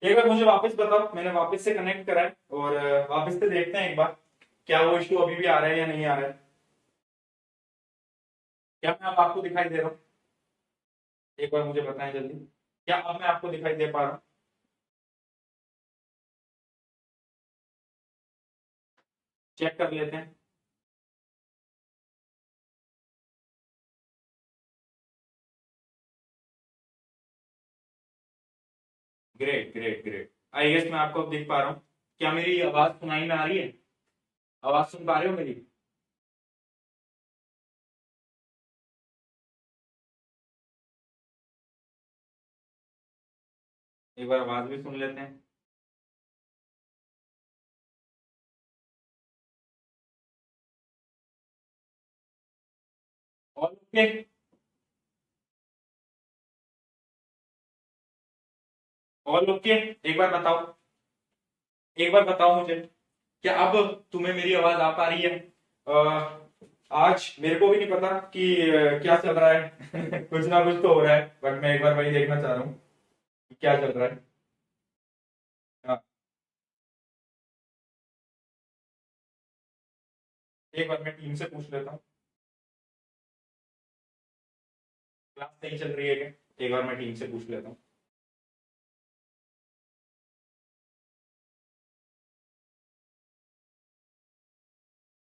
एक बार मुझे वापस बताओ, मैंने वापस से कनेक्ट करा है और वापस से देखते हैं एक बार क्या वो इश्यू अभी भी आ रहा है या नहीं आ रहा है। क्या मैं अब आपको दिखाई दे रहा हूँ? एक बार मुझे बताएं जल्दी, क्या अब मैं आपको दिखाई दे पा रहा हूँ? चेक कर लेते हैं। Great great great, I guess मैं आपको अब दिख पा रहा हूँ। क्या मेरी आवाज सुनाई में आ रही है? आवाज सुन पा रहे हो मेरी? एक बार आवाज भी सुन लेते हैं। और ओके? और ओके, एक बार बताओ, एक बार बताओ मुझे, क्या अब तुम्हें मेरी आवाज आ पा रही है? आज मेरे को भी नहीं पता कि क्या चल रहा है कुछ ना कुछ तो हो रहा है, बट मैं एक बार वही देखना चाह रहा हूँ कि क्या चल रहा है। हाँ, एक बार मैं टीम से पूछ लेता हूँ, क्लास नहीं चल रही है क्या? एक बार मैं टीम से पूछ लेता हूँ।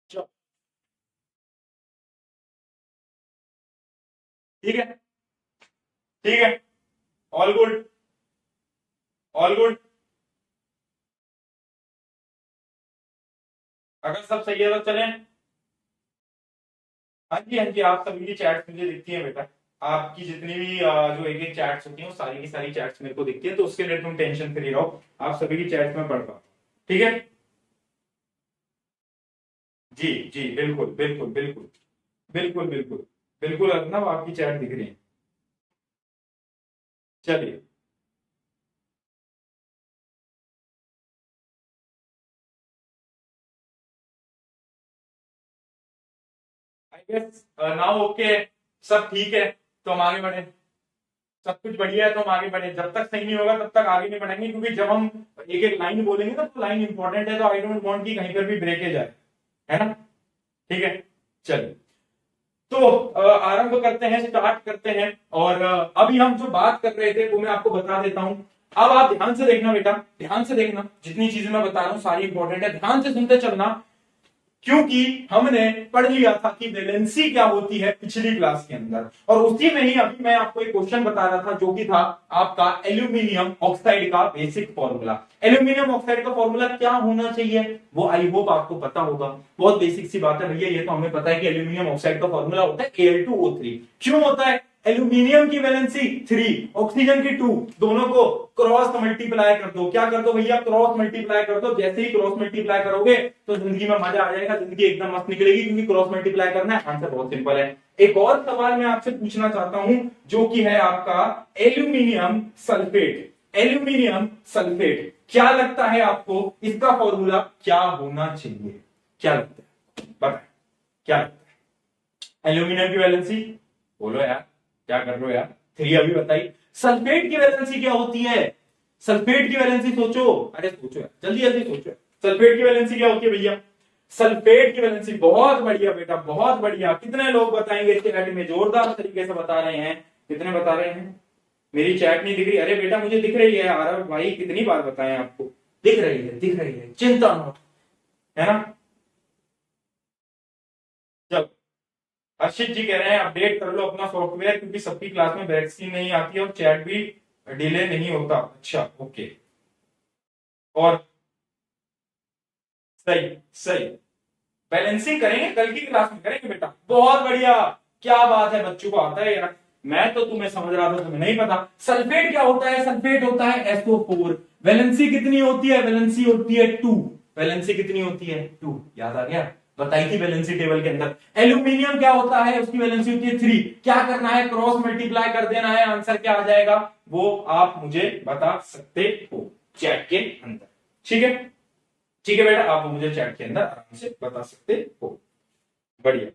चलो, ठीक है, ठीक है, ऑल गुड, ऑल गुड। अगर सब सही है तो चलें। हाँ जी, हाँ जी, आप सभी की चैट मुझे दिखती है बेटा। आपकी जितनी भी जो एक एक चैट्स होती हैं वो सारी की सारी चैट्स मेरे को दिखती है, तो उसके लिए तुम टेंशन फ्री रहो। आप सभी की चैट्स में पढ़ पाओ। ठीक है? जी जी, बिल्कुल बिल्कुल बिल्कुल, बिल्कुल बिल्कुल, बिल्कुल अर्नब आपकी चैट दिख रही है। चलिए। आई गेस नाउ ओके, सब ठीक है, तो हम आगे बढ़े। सब कुछ बढ़िया है तो हम आगे बढ़े, जब तक सही नहीं होगा तब तक आगे नहीं बढ़ेंगे, क्योंकि जब हम एक एक लाइन बोलेंगे ना तो लाइन इंपॉर्टेंट है, तो आई डोंट वांट कि कहीं पर भी ब्रेकेज आए, है ना? ठीक है, चलिए। तो आरंभ करते हैं, स्टार्ट करते हैं। और अभी हम जो बात कर रहे थे वो मैं आपको बता देता हूं। अब आप ध्यान से देखना बेटा, ध्यान से देखना, जितनी चीजें मैं बता रहा हूं सारी इंपॉर्टेंट है, ध्यान से सुनते चलना। क्योंकि हमने पढ़ लिया था कि वैलेंसी क्या होती है पिछली क्लास के अंदर, और उसी में ही अभी मैं आपको एक क्वेश्चन बता रहा था जो कि था आपका एल्यूमिनियम ऑक्साइड का बेसिक फॉर्मूला। एल्यूमिनियम ऑक्साइड का फॉर्मूला क्या होना चाहिए वो आई होप आपको पता होगा। बहुत बेसिक सी बात है भैया, ये तो हमें पता है कि एल्यूमिनियम ऑक्साइड का फॉर्मूला होता है Al2O3। क्यों होता है? एल्यूमिनियम की वैलेंसी 3, ऑक्सीजन की 2, दोनों को क्रॉस मल्टीप्लाई कर दो। क्या कर दो भैया? क्रॉस मल्टीप्लाई कर दो। जैसे ही क्रॉस मल्टीप्लाई करोगे तो जिंदगी में मजा आ जाएगा, जिंदगी एकदम मस्त निकलेगी, क्योंकि क्रॉस मल्टीप्लाई करना है। आंसर बहुत सिंपल है। एक और सवाल मैं आपसे पूछना चाहता हूं जो कि है आपका एल्यूमिनियम सल्फेट। एल्यूमिनियम सल्फेट क्या लगता है आपको, इसका फॉर्मूला क्या होना चाहिए? क्या लगता है बताए, क्या लगता है? एल्यूमिनियम की वैलेंसी, बोलो यार, क्या कर रहे हो यार? 3 अभी बताई। सल्फेट की वैलेंसी क्या होती है? सल्फेट की वैलेंसी सोचो, अरे सोचो यार, जल्दी जल्दी सोचो। सल्फेट की वैलेंसी क्या होती है भैया? सल्फेट की वैलेंसी, बहुत बढ़िया बेटा, बहुत बढ़िया। कितने लोग बताएंगे चैट में? जोरदार तरीके से बता रहे हैं। कितने बता रहे हैं? मेरी चैट नहीं दिख रही? अरे बेटा मुझे दिख रही है आरव भाई, कितनी बार बताएं आपको, दिख रही है, दिख रही है, चिंता मत, है ना? चलो, हर्षित जी कह रहे हैं अपडेट कर लो अपना सॉफ्टवेयर, क्योंकि सबकी क्लास में वैक्सीन नहीं आती है और चैट भी डिले नहीं होता। अच्छा, ओके। और सही, सही, बैलेंसिंग करेंगे, कल की क्लास में करेंगे बेटा। बहुत बढ़िया, क्या बात है, बच्चों को आता है यार। मैं तो तुम्हें समझ रहा था, तुम्हें नहीं पता। सल्फेट क्या होता है? सल्फेट होता है SO4। वैलेंसी कितनी होती है? वैलेंसी होती है 2। वैलेंसी कितनी होती है? 2। याद आ गया, बताई थी वैलेंसी टेबल के अंदर। एल्यूमिनियम क्या होता है? उसकी वैलेंसी होती है 3। क्या करना है? क्रॉस मल्टीप्लाई कर देना है, आंसर क्या आ जाएगा वो आप मुझे बता सकते हो चैट के अंदर। ठीक है, ठीक है बेटा, आप मुझे चैट के अंदर आराम से बता सकते हो। बढ़िया,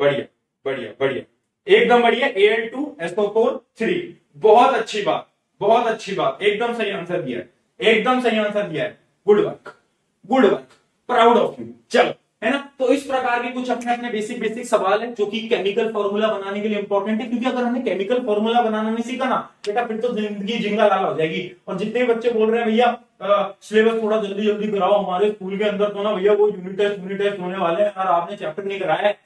बढ़िया, बढ़िया, बढ़िया, एकदम बढ़िया। Al2SO4 3, बहुत अच्छी बात, बहुत अच्छी बात, एकदम सही आंसर दिया है, एकदम सही आंसर दिया है, good work, good work, proud of you. चलो, है ना। तो इस प्रकार के कुछ अपने अपने बेसिक बेसिक सवाल है जो कि केमिकल फॉर्मूला बनाने के लिए इंपॉर्टेंट है, क्योंकि अगर हमें केमिकल फॉर्मूला बनाना नहीं सीखा ना बेटा, फिर तो जिंदगी जिंगा लाल हो जाएगी। और जितने बच्चे बोल रहे हैं भैया सिलेबस थोड़ा जल्दी जल्दी कराओ, हमारे स्कूल के अंदर तो ना भैया वो यूनिट टेस्ट होने वाले हैं और आपने चैप्टर नहीं कराया है।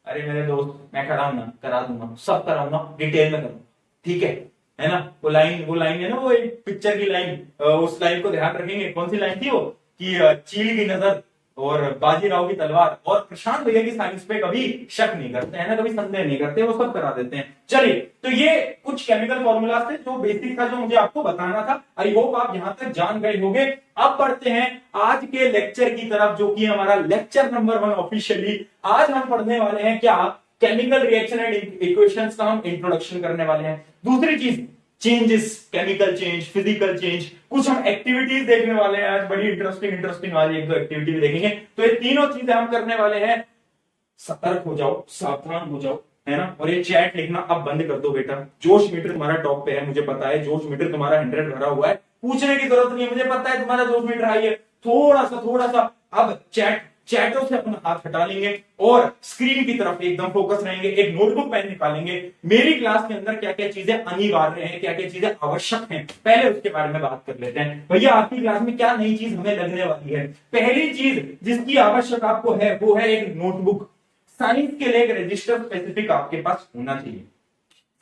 अरे मेरे दोस्त, मैं कराऊंगा, करा दूंगा, सब कराऊंगा, डिटेल में करूंगा, ठीक है ना। वो लाइन है ना, वो एक पिक्चर की लाइन, उस लाइन को ध्यान रखेंगे। कौन सी लाइन थी वो, कि चील की नजर और बाजीराव की तलवार, और प्रशांत भैया की साइंस पे कभी शक नहीं करते हैं ना, कभी संदेह नहीं करते, वो सब करा देते हैं। चलिए, तो ये कुछ केमिकल फॉर्मूलाज थे जो बेसिक था, जो मुझे आपको बताना था। आई होप आप यहां तक जान गए होंगे। अब बढ़ते हैं आज के लेक्चर की तरफ, जो कि हमारा लेक्चर नंबर 1 ऑफिशियली। आज हम पढ़ने वाले हैं क्या, केमिकल रिएक्शन एंड इक्वेशंस का हम इंट्रोडक्शन करने वाले हैं। दूसरी चीज, changes, chemical change, physical change, कुछ हम एक्टिविटीज देखने वाले हैं आज, बड़ी इंटरेस्टिंग वाली एक दो एक्टिविटी भी देखेंगे। तो ये तीनों चीजें हम करने वाले हैं। सतर्क हो जाओ, सावधान हो जाओ, है ना। और ये चैट लिखना अब बंद कर दो बेटा। जोश मीटर तुम्हारा टॉप पे है, मुझे पता है, जोश मीटर तुम्हारा 100 भरा हुआ है, पूछने की जरूरत नहीं है, मुझे पता है तुम्हारा जोश मीटर हाई है। थोड़ा सा अब चैटों से अपना हाथ हटा लेंगे और स्क्रीन की तरफ एकदम फोकस रहेंगे। एक नोटबुक पेन निकालेंगे। मेरी क्लास के अंदर क्या क्या चीजें अनिवार्य हैं, क्या क्या चीजें आवश्यक हैं, पहले उसके बारे में बात कर लेते हैं। भैया आपकी क्लास में क्या नई चीज हमें लगने वाली है। पहली चीज जिसकी आवश्यक आपको है वो है एक नोटबुक। साइंस के लिए एक रजिस्टर स्पेसिफिक आपके पास होना चाहिए।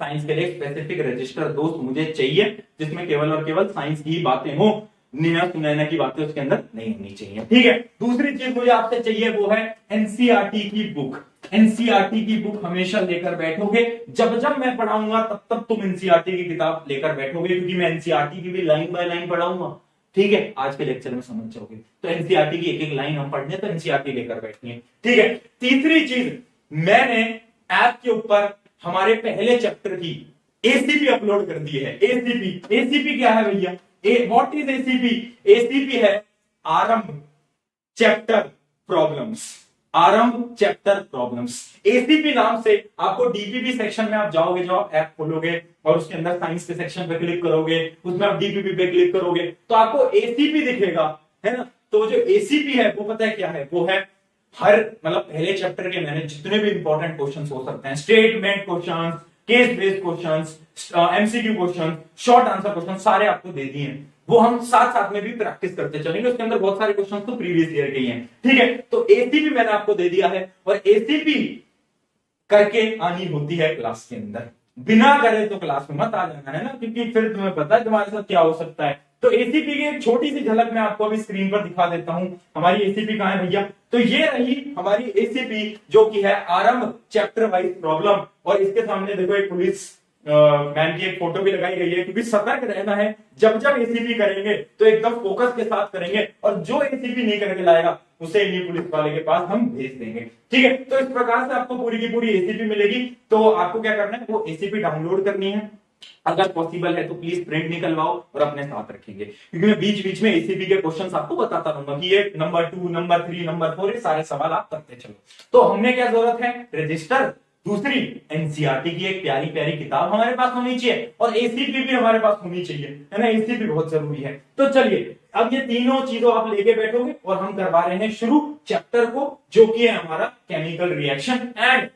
साइंस के लिए स्पेसिफिक रजिस्टर दोस्त मुझे चाहिए, जिसमें केवल और केवल साइंस की ही बातें हो, नैना सुनैना की बातें उसके अंदर नहीं होनी चाहिए, ठीक है। दूसरी चीज मुझे आपसे चाहिए वो है एनसीईआरटी की बुक। एनसीईआरटी की बुक हमेशा लेकर बैठोगे, जब जब मैं पढ़ाऊंगा तब तब तुम एनसीईआरटी की किताब लेकर बैठोगे, क्योंकि मैं एनसीईआरटी की भी लाइन बाय लाइन पढ़ाऊंगा, ठीक है। आज के लेक्चर में समझ जाओगे। तो एनसीईआरटी की एक एक लाइन हम पढ़ने, तो एनसीईआरटी लेकर बैठिए, ठीक है। तीसरी चीज, मैंने ऐप के ऊपर हमारे पहले चैप्टर की एसीपी अपलोड कर दी है। एसीपी क्या है भैया, व्हाट इज एसीपी? एसीपी है आरंभ चैप्टर प्रॉब्लम्स। आरंभ चैप्टर प्रॉब्लम्स, एसीपी नाम से आपको डीपीपी सेक्शन में आप जाओगे, जो आप ऐप खोलोगे और उसके अंदर साइंस के सेक्शन पे क्लिक करोगे, उसमें आप डीपीपी पे क्लिक करोगे तो आपको एसीपी दिखेगा, है ना। तो जो एसीपी है वो पता है क्या है, वो है हर मतलब पहले चैप्टर के मैंने जितने भी इंपॉर्टेंट क्वेश्चंस हो सकते हैं, statement questions, case based questions, MCQ question, short answer question, सारे आपको दे दिए हैं। वो हम साथ साथ में भी प्रैक्टिस करते चलेंगे। उसके अंदर बहुत सारे क्वेश्चन तो प्रीवियस ईयर के ही हैं, ठीक है। तो एसीपी मैंने आपको दे दिया है, और एसीपी करके आनी होती है क्लास के अंदर। बिना करे तो क्लास में मत आ जाना, है ना, क्योंकि फिर तुम्हें पता है तुम्हारे साथ क्या हो सकता है। तो एसीपी की एक छोटी सी झलक मैं आपको अभी स्क्रीन पर दिखा देता हूं। हमारी एसीपी कहां है भैया, तो ये रही हमारी एसीपी, जो कि है आरंभ चैप्टर वाइज प्रॉब्लम। और इसके सामने देखो एक पुलिस मैन की एक फोटो भी लगाई गई है, क्योंकि सतर्क रहना है। जब जब एसीपी करेंगे तो एकदम फोकस के साथ करेंगे, और जो एसीपी नहीं करके लाएगा उसे इन्हीं पुलिस वाले के पास हम भेज देंगे, ठीक है। तो इस प्रकार से आपको पूरी की पूरी एसीपी मिलेगी। तो आपको क्या करना है, वो एसीपी डाउनलोड करनी है। अगर पॉसिबल है तो प्लीज प्रिंट निकलवाओ और अपने साथ रखेंगे, क्योंकि मैं बीच बीच में एसीपी के क्वेश्चंस आपको बताता रहूंगा कि ये नंबर 2, नंबर 3, नंबर 4, ये सारे सवाल आप करते चलो। तो हमने क्या जरूरत है, रजिस्टर। दूसरी, एनसीईआरटी की एक प्यारी प्यारी किताब हमारे पास होनी चाहिए, और एसीपी भी हमारे पास होनी चाहिए, है ना। एसीपी बहुत जरूरी है। तो चलिए, अब ये तीनों चीजों आप लेके बैठोगे और हम करवा रहे हैं शुरू चैप्टर को, जो कि है हमारा केमिकल रिएक्शन एंड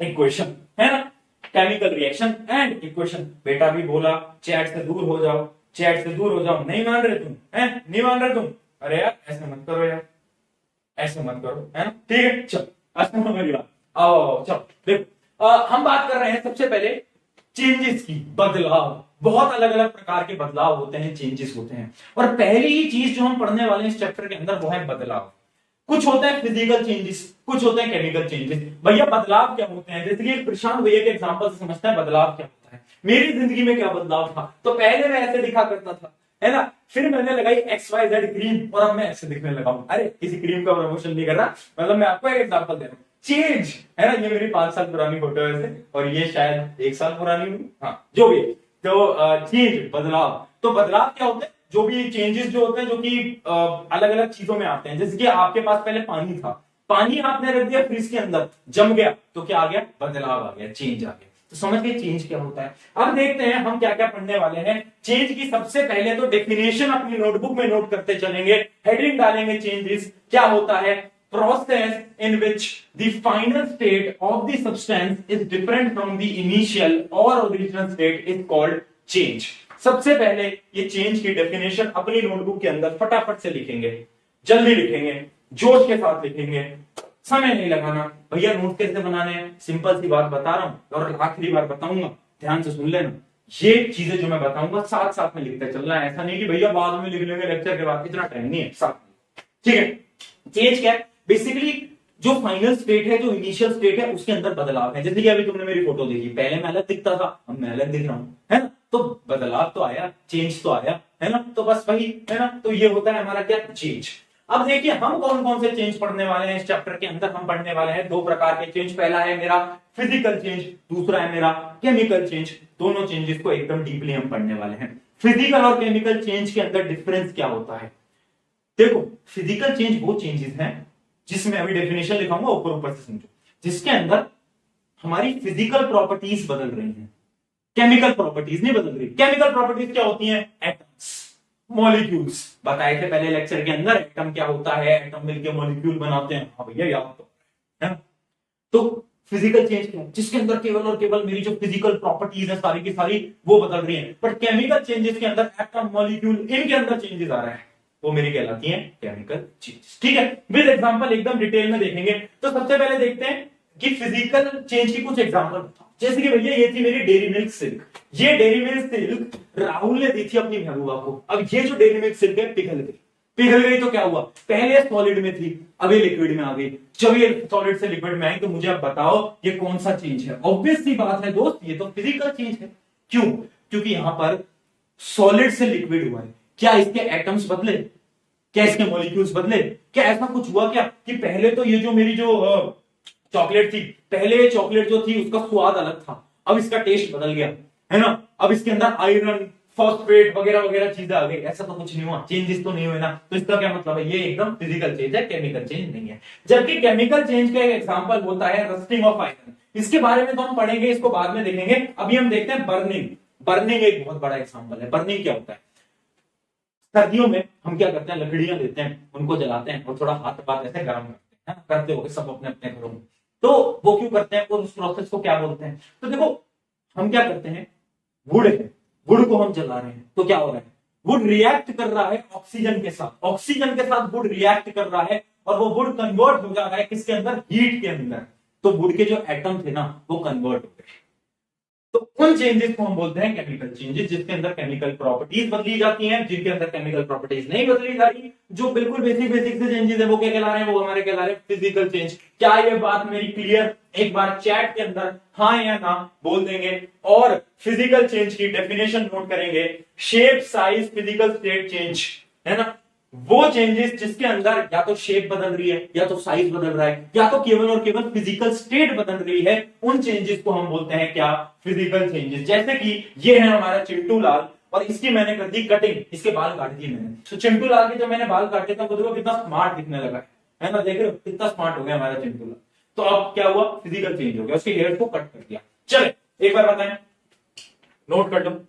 इक्वेशन, है ना। Chemical reaction and equation. बेटा भी बोला चैट से दूर हो जाओ, चैट से दूर हो जाओ। नहीं मान रहे तुम, है नहीं मान रहे तुम, अरे यार ऐसे मत करो यार, ऐसे मत करो, है ना, ठीक है। चल आज मेरी बात, आओ चलो देखो, हम बात कर रहे हैं सबसे पहले चेंजेस की, बदलाव। बहुत अलग अलग प्रकार के बदलाव होते हैं, चेंजेस होते हैं। और पहली ही चीज जो हम पढ़ने वाले हैं इस चैप्टर के अंदर वो है बदलाव। कुछ होते हैं फिजिकल चेंजेस, कुछ होते हैं केमिकल चेंजेस। भैया बदलाव क्या होते हैं, जैसे कि प्रशांत भैया के एग्जांपल से समझते हैं बदलाव क्या होता है। मेरी जिंदगी में क्या बदलाव था, तो पहले मैं ऐसे दिखा करता था, है ना। फिर मैंने लगाई XYZ क्रीम और अब मैं ऐसे दिखने लगा हूं। अरे किसी क्रीम का प्रमोशन नहीं कर रहा, मतलब मैं आपको एक एग्जांपल दे रहा हूं। चेंज, है ना। ये मेरी 5 साल पुरानी फोटो है वैसे, और ये शायद 1 साल पुरानी हुई, हाँ जो भी। तो चेंज, बदलाव। तो बदलाव क्या होते हैं, जो भी चेंजेस जो होते हैं, जो कि अलग अलग चीजों में आते हैं। जैसे कि आपके पास पहले पानी था, पानी आपने रख दिया फ्रिज के अंदर, जम गया, तो क्या आ गया, बदलाव आ गया, चेंज आ गया। तो समझ गए चेंज क्या होता है। अब देखते हैं हम क्या क्या पढ़ने वाले हैं। चेंज की सबसे पहले तो डेफिनेशन अपनी नोटबुक में नोट करते चलेंगे, हेडिंग डालेंगे चेंजेस क्या होता है। Process in which the final state of the substance is different from the initial और original state is called change. सबसे पहले ये चेंज की डेफिनेशन अपनी नोटबुक के अंदर फटाफट से लिखेंगे, जल्दी लिखेंगे, जोश के साथ लिखेंगे, समय नहीं लगाना। भैया नोट कैसे बनाने हैं, सिंपल सी बात बता रहा हूं और आखिरी बार बताऊंगा, ध्यान से सुन लेना। ये चीजें जो मैं बताऊंगा साथ साथ में लिखते चलना है, ऐसा नहीं कि भैया बाद में लिख लेंगे लेक्चर के बाद, इतना टाइम नहीं है, साथ में। ठीक है, चेंज क्या है, बेसिकली जो फाइनल स्टेट है, जो इनिशियल स्टेट है, उसके अंदर बदलाव है। जैसे कि अभी तुमने मेरी फोटो देखी, पहले मैं अलग दिखता था, अब मैं अलग दिख रहा हूं, है ना, तो बदलाव तो आया, चेंज तो आया, है ना, तो बस वही है ना, तो ये होता है हमारा क्या, चेंज। अब देखिए हम कौन कौन से चेंज पढ़ने वाले हैं इस चैप्टर के अंदर। हम पढ़ने वाले हैं दो प्रकार के चेंज, पहला है मेरा फिजिकल चेंज, दूसरा है मेरा केमिकल चेंज। दोनों चेंजेस को एकदम डीपली हम पढ़ने वाले हैं। फिजिकल और केमिकल चेंज के अंदर डिफरेंस क्या होता है, देखो फिजिकल चेंज वो चेंजेस हैं जिसमें अभी डेफिनेशन लिखाऊंगा, ऊपर ऊपर से समझो, जिसके अंदर हमारी फिजिकल प्रॉपर्टीज बदल रही हैं, केमिकल प्रॉपर्टीज नहीं बदल रही। केमिकल प्रॉपर्टीज क्या होती हैं, एटम्स, मॉलिक्यूल्स, बताए थे पहले लेक्चर के अंदर, एटम क्या होता है, एटम मिलकर मॉलिक्यूल बनाते हैं, हाँ भैया याद तो है ना। तो फिजिकल चेंज क्या है, जिसके अंदर केवल और केवल मेरी जो फिजिकल प्रॉपर्टीज है सारी की सारी वो बदल रही हैं। बट केमिकल चेंजेस के अंदर एटम, मॉलिक्यूल, इनके अंदर चेंजेस आ रहे हैं, वो मेरी कहलाती हैं केमिकल चेंजेस। ठीक है, विद एग्जांपल एकदम डिटेल में देखेंगे। तो सबसे पहले देखते हैं कि फिजिकल चेंज की कुछ एग्जांपल बताओ। जैसे कि भैया ये थी मेरी डेयरी मिल्क सिल्क, ये डेयरी मिल्क सिल्क राहुल ने दी थी अपनी महबूबा को। अब ये जो डेयरी मिल्क सिल्क है पिघल गई, पिघल गई तो क्या हुआ, पहले सॉलिड में थी, अभी लिक्विड में आ गई। जब ये सॉलिड से लिक्विड में आई तो मुझे अब बताओ ये कौन सा चेंज है। ऑब्वियस सी बात है दोस्त, ये तो फिजिकल चेंज है। क्यों, क्योंकि यहां पर सॉलिड से लिक्विड हुआ है। क्या इसके एटम्स बदले, क्या इसके मॉलिक्यूल्स बदले, क्या ऐसा कुछ हुआ क्या कि पहले तो ये जो मेरी जो चॉकलेट थी, पहले ये चॉकलेट जो थी उसका स्वाद अलग था, अब इसका टेस्ट बदल गया, है ना, अब इसके अंदर आयरन, फॉस्फेट वगैरह वगैरह चीजें आ गई, ऐसा तो कुछ नहीं हुआ, चेंजेस तो नहीं हुए ना। तो इसका क्या मतलब है, ये एकदम फिजिकल चेंज है, केमिकल चेंज नहीं है। जबकि केमिकल चेंज का एक एग्जांपल होता है रस्टिंग ऑफ आयरन। इसके बारे में तो हम पढ़ेंगे, इसको बाद में देखेंगे। अभी हम देखते हैं बर्निंग। बर्निंग एक बहुत बड़ा एग्जांपल है। बर्निंग क्या होता है, सर्दियों में हम क्या करते हैं, लकड़ियां लेते हैं, उनको जलाते हैं और थोड़ा हाथ पाथ ऐसे गर्म करते हैं, करते हो सब अपने अपने घरों में। तो वो क्यों करते हैं, उस प्रोसेस को क्या बोलते हैं। तो देखो हम क्या करते हैं, वुड है, वुड को हम जला रहे हैं तो क्या हो रहा है, वुड रिएक्ट कर रहा है ऑक्सीजन के साथ, ऑक्सीजन के साथ वुड रिएक्ट कर रहा है और वो वुड कन्वर्ट हो जा रहा है किसके अंदर, हीट के अंदर। तो वुड के जो एटम थे ना वो कन्वर्ट हो गए। तो उन चेंजेस को हम बोलते हैं केमिकल चेंजेस, जिसके अंदर केमिकल प्रॉपर्टीज बदली जाती हैं। जिनके अंदर केमिकल प्रॉपर्टीज नहीं बदली जा रही, जो बिल्कुल बेसिक बेसिक से चेंजेस है, वो क्या कहला रहे हैं, वो हमारे कहला रहे हैं फिजिकल चेंज। क्या ये बात मेरी क्लियर, एक बार चैट के अंदर हाँ या ना बोल देंगे। और फिजिकल चेंज की डेफिनेशन नोट करेंगे, shape, size, physical state change, है ना, वो चेंजेस जिसके अंदर या तो शेप बदल रही है, या तो साइज बदल रहा है, या तो केवल और केवल फिजिकल स्टेट बदल रही है, उन चेंजेस को हम बोलते हैं क्या, फिजिकल चेंजेस। जैसे कि ये है हमारा चिंटू लाल और इसकी मैंने कर दी कटिंग, इसके बाल काट दिए मैंने। तो चिंटू लाल के जब मैंने बाल काटे था, देखो कितना स्मार्ट दिखने लगा है ना, देख रहे हो कितना स्मार्ट हो गया हमारा चिंटू लाल। तो अब क्या हुआ, फिजिकल चेंज हो गया, उसके हेयर को कट कर दिया। चले एक बार बताएं, नोट कर लो।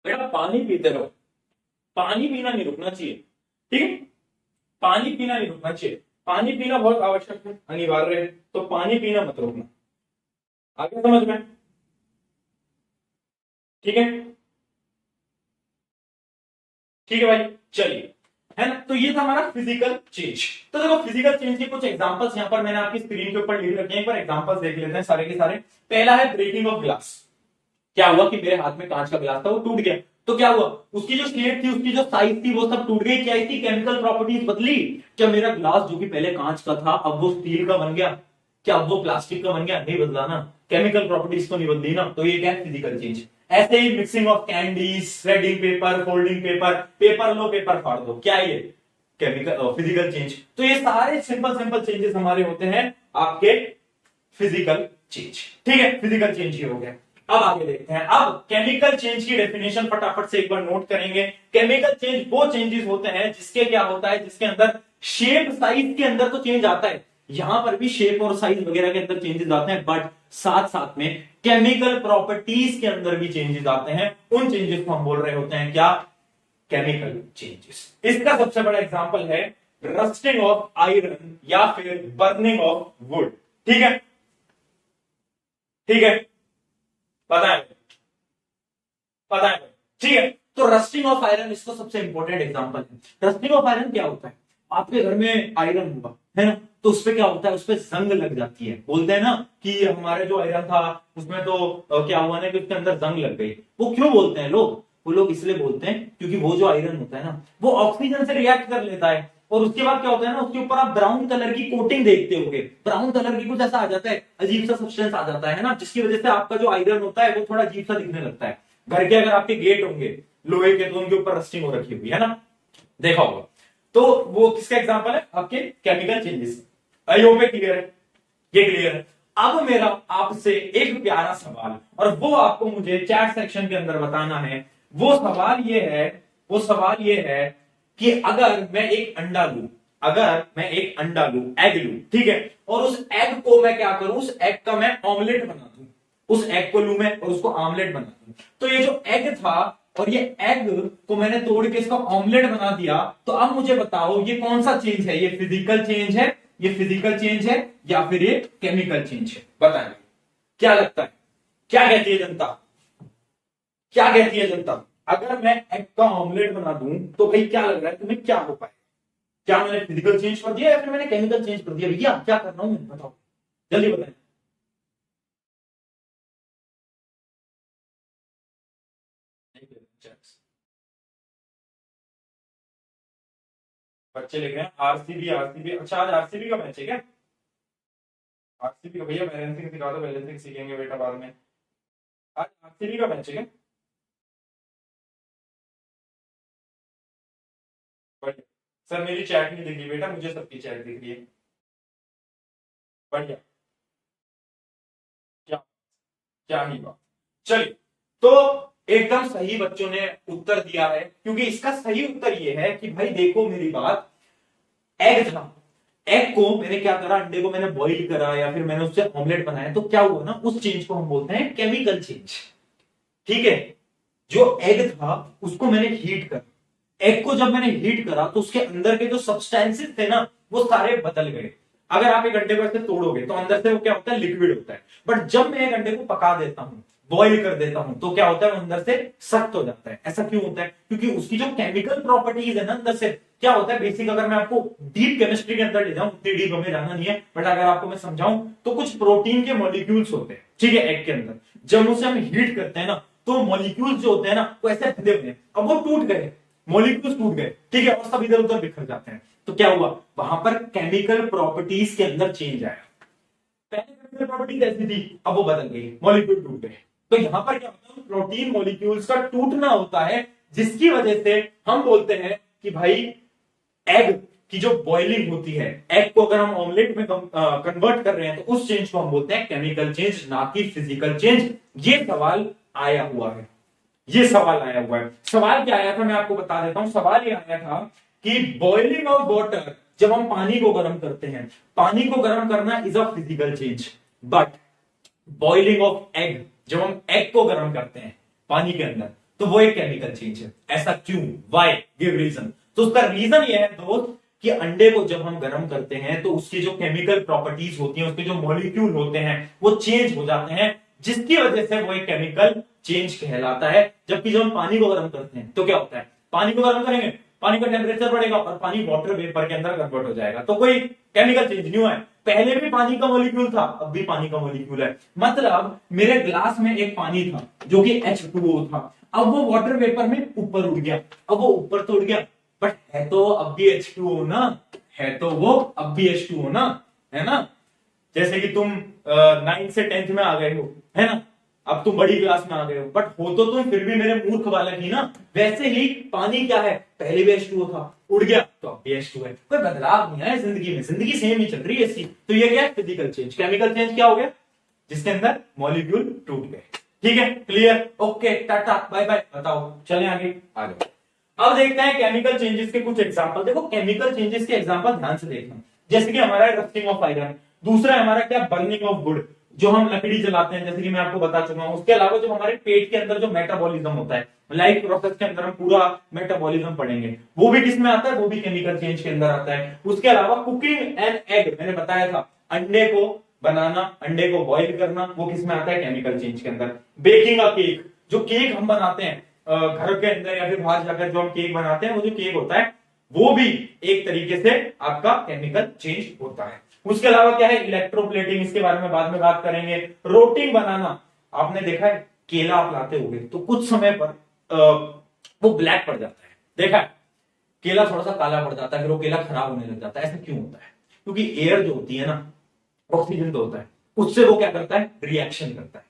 बेटा पानी पीते रहो, पानी पीना नहीं रुकना चाहिए, ठीक है, पानी पीना नहीं रुकना चाहिए, पानी पीना बहुत आवश्यक है, अनिवार्य है, तो पानी पीना मत रोकना। आगे समझ में, ठीक है, ठीक है भाई, चलिए, है ना। तो ये था हमारा फिजिकल चेंज। तो देखो फिजिकल चेंज के कुछ एग्जांपल्स यहां पर मैंने आपकी स्क्रीन के ऊपर लिख रखे हैं, एक बार एग्जांपल्स देख लेते हैं सारे के सारे। पहला है ब्रेकिंग ऑफ ग्लास। क्या हुआ कि मेरे हाथ में कांच का गिलास था, वो टूट गया, तो क्या हुआ, उसकी जो शेप थी, उसकी जो साइज थी, वो सब टूट गई। क्या इसकी केमिकल प्रॉपर्टीज बदली, क्या मेरा ग्लास जो कि पहले कांच का था अब वो स्टील का बन गया, क्या अब वो प्लास्टिक का बन गया, नहीं बदला ना, केमिकल प्रॉपर्टीज तो नहीं बदली ना। तो ये क्या है, फिजिकल चेंज। ऐसे ही mixing of candies, shredding paper, folding paper, paper लो पेपर फाड़ दो, क्या ये केमिकल फिजिकल चेंज। तो ये सारे सिंपल सिंपल चेंजेस हमारे होते हैं आपके फिजिकल चेंज, ठीक है, फिजिकल चेंज ही हो गया। अब आगे देखते हैं, अब केमिकल चेंज की डेफिनेशन फटाफट से एक बार नोट करेंगे। केमिकल चेंज वो चेंजेस होते हैं जिसके क्या होता है, जिसके अंदर शेप साइज के अंदर तो चेंज आता है, यहां पर भी शेप और साइज वगैरह के अंदर चेंजेस आते हैं, बट साथ साथ में केमिकल प्रॉपर्टीज के अंदर भी चेंजेस आते हैं। उन चेंजेस को हम बोल रहे होते हैं क्या, केमिकल चेंजेस। इसका सबसे बड़ा एग्जांपल है रस्टिंग ऑफ आयरन या फिर बर्निंग ऑफ वुड। ठीक है, ठीक है, पता है, पता है, ठीक है। तो रस्टिंग ऑफ आयरन इसको सबसे इंपॉर्टेंट एग्जांपल है। रस्टिंग ऑफ आयरन क्या होता है, आपके घर में आयरन होगा, है ना, तो उसपे क्या होता है, उसपे जंग लग जाती है। बोलते हैं ना कि हमारे जो आयरन था उसमें तो क्या हुआ ना कि उसके अंदर जंग लग गई। वो क्यों बोलते हैं लोग, वो लोग इसलिए बोलते हैं क्योंकि वो जो आयरन होता है ना वो ऑक्सीजन से रिएक्ट कर लेता है, और उसके बाद क्या होता है ना, उसके ऊपर आप ब्राउन कलर की कोटिंग देखते होगे, ब्राउन कलर की कुछ ऐसा आ जाता है, अजीब सा सब्सटेंस आ जाता है ना, जिसकी वजह से आपका जो आयरन होता है वो थोड़ा अजीब सा दिखने लगता है। घर के अगर आपके गेट होंगे लोहे के तो उनके ऊपर रस्टिंग हो रखी हुई है ना, देखा होगा। तो वो किसका एग्जांपल है, आपके chemical changes. I hope clear है, ये क्लियर है। अब मेरा आपसे एक प्यारा सवाल, और वो आपको मुझे चैट सेक्शन के अंदर बताना है। वो सवाल ये है, वो सवाल ये है कि अगर मैं एक अंडा लूं, अगर मैं एक अंडा लूं, एग लूं, ठीक है, और उस एग को मैं क्या करूं, उस एग का मैं ऑमलेट बना दूं, उस एग को लूं मैं और उसको ऑमलेट बना दूं, तो ये जो एग था और ये एग को मैंने तोड़ के इसका ऑमलेट बना दिया, तो अब मुझे बताओ ये कौन सा चेंज है, ये फिजिकल चेंज है, ये फिजिकल चेंज है या फिर ये केमिकल चेंज है, बताएं क्या लगता है, क्या कहती है जनता, क्या कहती है जनता। अगर मैं एग का ऑमलेट बना दूं तो भाई क्या लग रहा है तुम्हें, क्या हो पाए, क्या मैंने फिजिकल चेंज कर दिया या फिर मैंने केमिकल चेंज कर दिया, भैया क्या करना हूं मैं, बताओ जल्दी बताएं। बच्चे लिख रहे हैं आरसीबी, आरसीबी, अच्छा आज आरसीबी का मैच है क्या, आरसीबी का, भैया बैलेंसिंग सिखा दो, बैलेंसिंग सीखेंगे बेटा बाद में। आज आरसीबी का मैच है क्या, बढ़िया। सर मेरी चैट नहीं दिख रही बेटा, मुझे सबकी चैट दिख रही है, बढ़िया, क्या, क्या ही बात। चलिए, तो एकदम सही बच्चों ने उत्तर दिया है, क्योंकि इसका सही उत्तर यह है कि भाई देखो मेरी बात, एग था, एग को मैंने क्या करा, अंडे को मैंने बॉईल करा या फिर मैंने उससे ऑमलेट बनाया, तो क्या हुआ ना, उस चेंज को हम बोलते हैं केमिकल चेंज। ठीक है, जो एग था उसको मैंने हीट करा, एग को जब मैंने हीट करा तो उसके अंदर के जो सब्सटेंसेस थे ना वो सारे बदल गए। अगर आप एक अंडे को ऐसे तोड़ोगे तो अंदर से वो क्या होता है, लिक्विड होता है, बट जब मैं एक अंडे को पका देता हूं, बॉईल कर देता हूं, तो क्या होता है, वो अंदर से सख्त हो जाता है। ऐसा क्यों होता है, क्योंकि उसकी जो केमिकल प्रॉपर्टीज है ना अंदर से, क्या होता है बेसिक, अगर मैं आपको डीप केमिस्ट्री के अंदर ले जाऊं, उतनी डीप हमें जाना नहीं है, बट अगर आपको मैं समझाऊं तो कुछ प्रोटीन के मॉलिक्यूल्स होते हैं, ठीक है, एग के अंदर, जब उसे हम हीट करते हैं ना तो मॉलिक्यूल्स जो होते हैं ना वो ऐसे बंधे हुए हैं, अब वो टूट गए, मॉलिक्यूल्स टूट गए, ठीक है, और सब इधर उधर बिखर जाते हैं, तो क्या हुआ, वहां पर केमिकल प्रॉपर्टीज के अंदर चेंज आया। पहले केमिकल प्रॉपर्टीज ऐसी थी, अब वो बदल गई, मॉलिक्यूल टूट गए। तो यहां पर क्या होता है, प्रोटीन मॉलिक्यूल्स का टूटना होता है, जिसकी वजह से हम बोलते हैं कि भाई एग की जो बॉइलिंग होती है, एग को अगर हम ऑमलेट में कन्वर्ट कर रहे हैं तो उस चेंज को हम बोलते हैं केमिकल चेंज, ना कि फिजिकल चेंज। ये सवाल आया हुआ है, ये सवाल आया हुआ है। सवाल क्या आया था मैं आपको बता देता हूं, सवाल ये आया था कि बॉइलिंग ऑफ वाटर, जब हम पानी को गर्म करते हैं, पानी को गर्म करना is a physical change, but boiling of egg, जब हम एग को गर्म करते हैं पानी के अंदर, तो वो एक केमिकल चेंज है। ऐसा क्यों, वाई, गिव रीजन। तो उसका रीजन ये है दोस्त कि अंडे को जब हम गर्म करते हैं तो उसकी जो केमिकल प्रॉपर्टीज होती हैं, उसके जो मॉलिक्यूल होते हैं वो चेंज हो जाते हैं, जिसकी वजह से वो एक केमिकल चेंज कहलाता है। जबकि जब हम पानी को गर्म करते हैं तो क्या होता है, पानी को गर्म करेंगे, पानी का टेम्परेचर बढ़ेगा और पानी वाटर वेपर के अंदर कन्वर्ट हो जाएगा, तो कोई केमिकल चेंज नहीं हुआ है। पहले भी पानी का मॉलिक्यूल था, अब भी पानी का मॉलिक्यूल है। मतलब मेरे ग्लास में एक पानी था जो कि H2O था, अब वो वाटर वेपर में ऊपर उड़ गया, अब वो ऊपर तो उड़ गया, बट है तो अब भी H2O ना, है तो वो अब भी H2O ना, है ना। जैसे कि तुम 9th से 10th में आ गए हो, है ना, अब तुम बड़ी क्लास में आ गए हो, बट हो तो तुम फिर भी मेरे मूर्ख बालक ही ना। वैसे ही पानी क्या है, पहले भी H2O था, उड़ गया तो अब भी H2O है, कोई बदलाव नहीं है जिंदगी में, जिंदगी सेम ही चल रही है इसकी। तो ये क्या है, फिजिकल चेंज। केमिकल चेंज क्या हो गया, जिसके अंदर मॉलिक्यूल टूट गए। ठीक है, clear, okay, tata bye bye. बताओ चले आगे, आ जाओ। अब देखते हैं केमिकल चेंजेस के कुछ एग्जांपल। देखो केमिकल चेंजेस के एग्जांपल ध्यान से देखना, जैसे कि हमारा रस्टिंग ऑफ आयरन, दूसरा है हमारा क्या, बर्निंग ऑफ वुड, जो हम लकड़ी जलाते हैं, जैसे कि मैं आपको बता चुका हूं। उसके अलावा जो हमारे पेट के अंदर जो मेटाबॉलिज्म होता है, लाइफ प्रोसेस के अंदर हम पूरा मेटाबॉलिज्म पढ़ेंगे, वो भी किसमें आता है, वो भी केमिकल चेंज के अंदर आता है। उसके अलावा कुकिंग एन एग, मैंने बताया था, अंडे को बनाना, अंडे को बॉईल करना, वो किसमें आता है, केमिकल चेंज के अंदर। बेकिंग अ केक, जो केक हम बनाते हैं घर के अंदर या फिर बाहर जाकर जो हम केक बनाते हैं, वो जो केक होता है वो भी एक तरीके से आपका केमिकल चेंज होता है। उसके अलावा क्या है, इलेक्ट्रोप्लेटिंग, इसके बारे में बाद में बात करेंगे। रोटिंग बनाना, आपने देखा है केला आप लाते होगे तो कुछ समय पर वो ब्लैक पड़ जाता है, देखा है, केला थोड़ा सा काला पड़ जाता है, फिर वो केला खराब होने लग जाता है। ऐसा क्यों होता है, क्योंकि एयर जो होती है ना, ऑक्सीजन तो होता है, उससे वो क्या करता है, रिएक्शन करता है।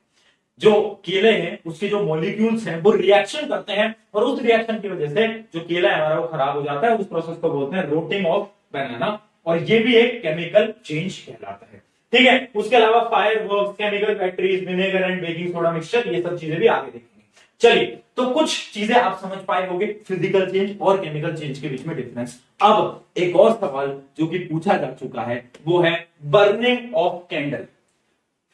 जो केले हैं उसके जो मॉलिक्यूल्स हैं वो रिएक्शन करते हैं, और उस रिएक्शन की वजह से जो केला है हमारा वो खराब हो जाता है। उस प्रोसेस को बोलते हैं रोटिंग ऑफ बनाना, और ये भी एक केमिकल चेंज कहलाता है। ठीक है, उसके अलावा fire works, chemical factories, vinegar and baking soda mixture, ये सब चीजें भी आगे देखेंगे। चलिए, तो कुछ चीजें आप समझ पाए होंगे फिजिकल चेंज और केमिकल चेंज के बीच में डिफरेंस। अब एक और सवाल जो कि पूछा जा चुका है वो है बर्निंग ऑफ कैंडल।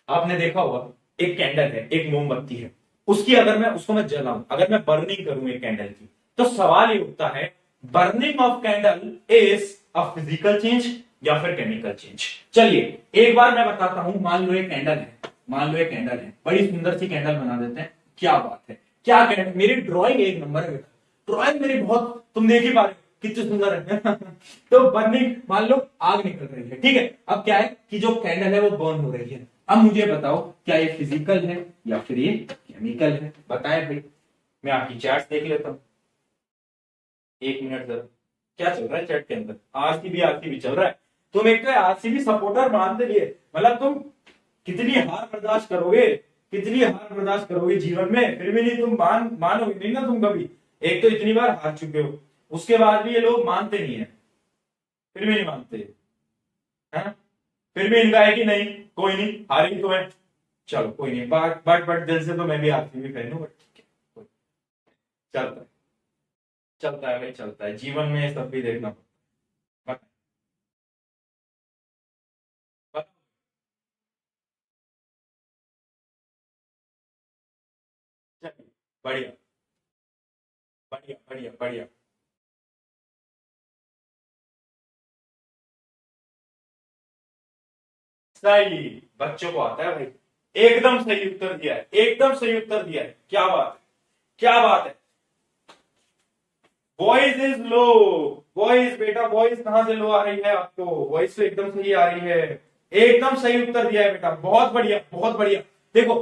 आपने देखा होगा एक कैंडल है, एक मोमबत्ती है, उसकी अगर मैं उसको मैं जलाऊं, अगर मैं बर्निंग करूं एक कैंडल की, तो सवाल ये उठता है burning of candle is a physical change या फिर केमिकल चेंज। चलिए एक बार मैं बताता हूं, मान लो एक कैंडल है, मान लो एक कैंडल है, बड़ी सुंदर सी कैंडल बना देते हैं। क्या बात है, क्या कैंडल, मेरी ड्राइंग एक नंबर है बेटा, ड्राइंग मेरी बहुत, तुम देख ही पा रहे हो कितनी सुंदर है तो बर्निंग, मान लो आग निकल रही है, ठीक है। अब क्या है कि जो कैंडल है वो बर्न हो रही है। अब मुझे बताओ क्या ये फिजिकल है या फिर ये केमिकल है, बताएं भाई। मैं आपकी चैट देख लेता हूं, एक मिनट जरा, क्या चल रहा है चैट के अंदर, आरसीबी चल रहा है। तुम एक तो आरसीबी सपोर्टर मानते लिए, मतलब तुम कितनी हार बर्दाश्त करोगे, कितनी हार बर्दाश्त करोगे जीवन में, फिर भी नहीं तुम मानोगे नहीं ना तुम कभी। एक तो इतनी बार हार चुके हो, उसके बाद भी ये लोग मानते नहीं है, फिर भी नहीं मानते है, फिर भी इनका है कि नहीं कोई नहीं, हारी तो है, चलो कोई नहीं, बट दिल से तो मैं भी आरसीबी फैन हूं, बट ठीक है, चलता है, चलता है भाई, चलता है, जीवन में सब भी देखना पड़ता है। चलिए, बढ़िया बढ़िया बढ़िया बढ़िया। सही, बच्चों को आता है भाई, एकदम सही उत्तर दिया है, एकदम सही उत्तर दिया है, क्या बात है, क्या बात है। वॉइस इज लो, वॉइस बेटा, वॉइस कहां से लो आ रही है आपको, वॉइस तो एकदम सही आ रही है, एकदम सही उत्तर दिया है बेटा, बहुत बढ़िया बहुत बढ़िया। देखो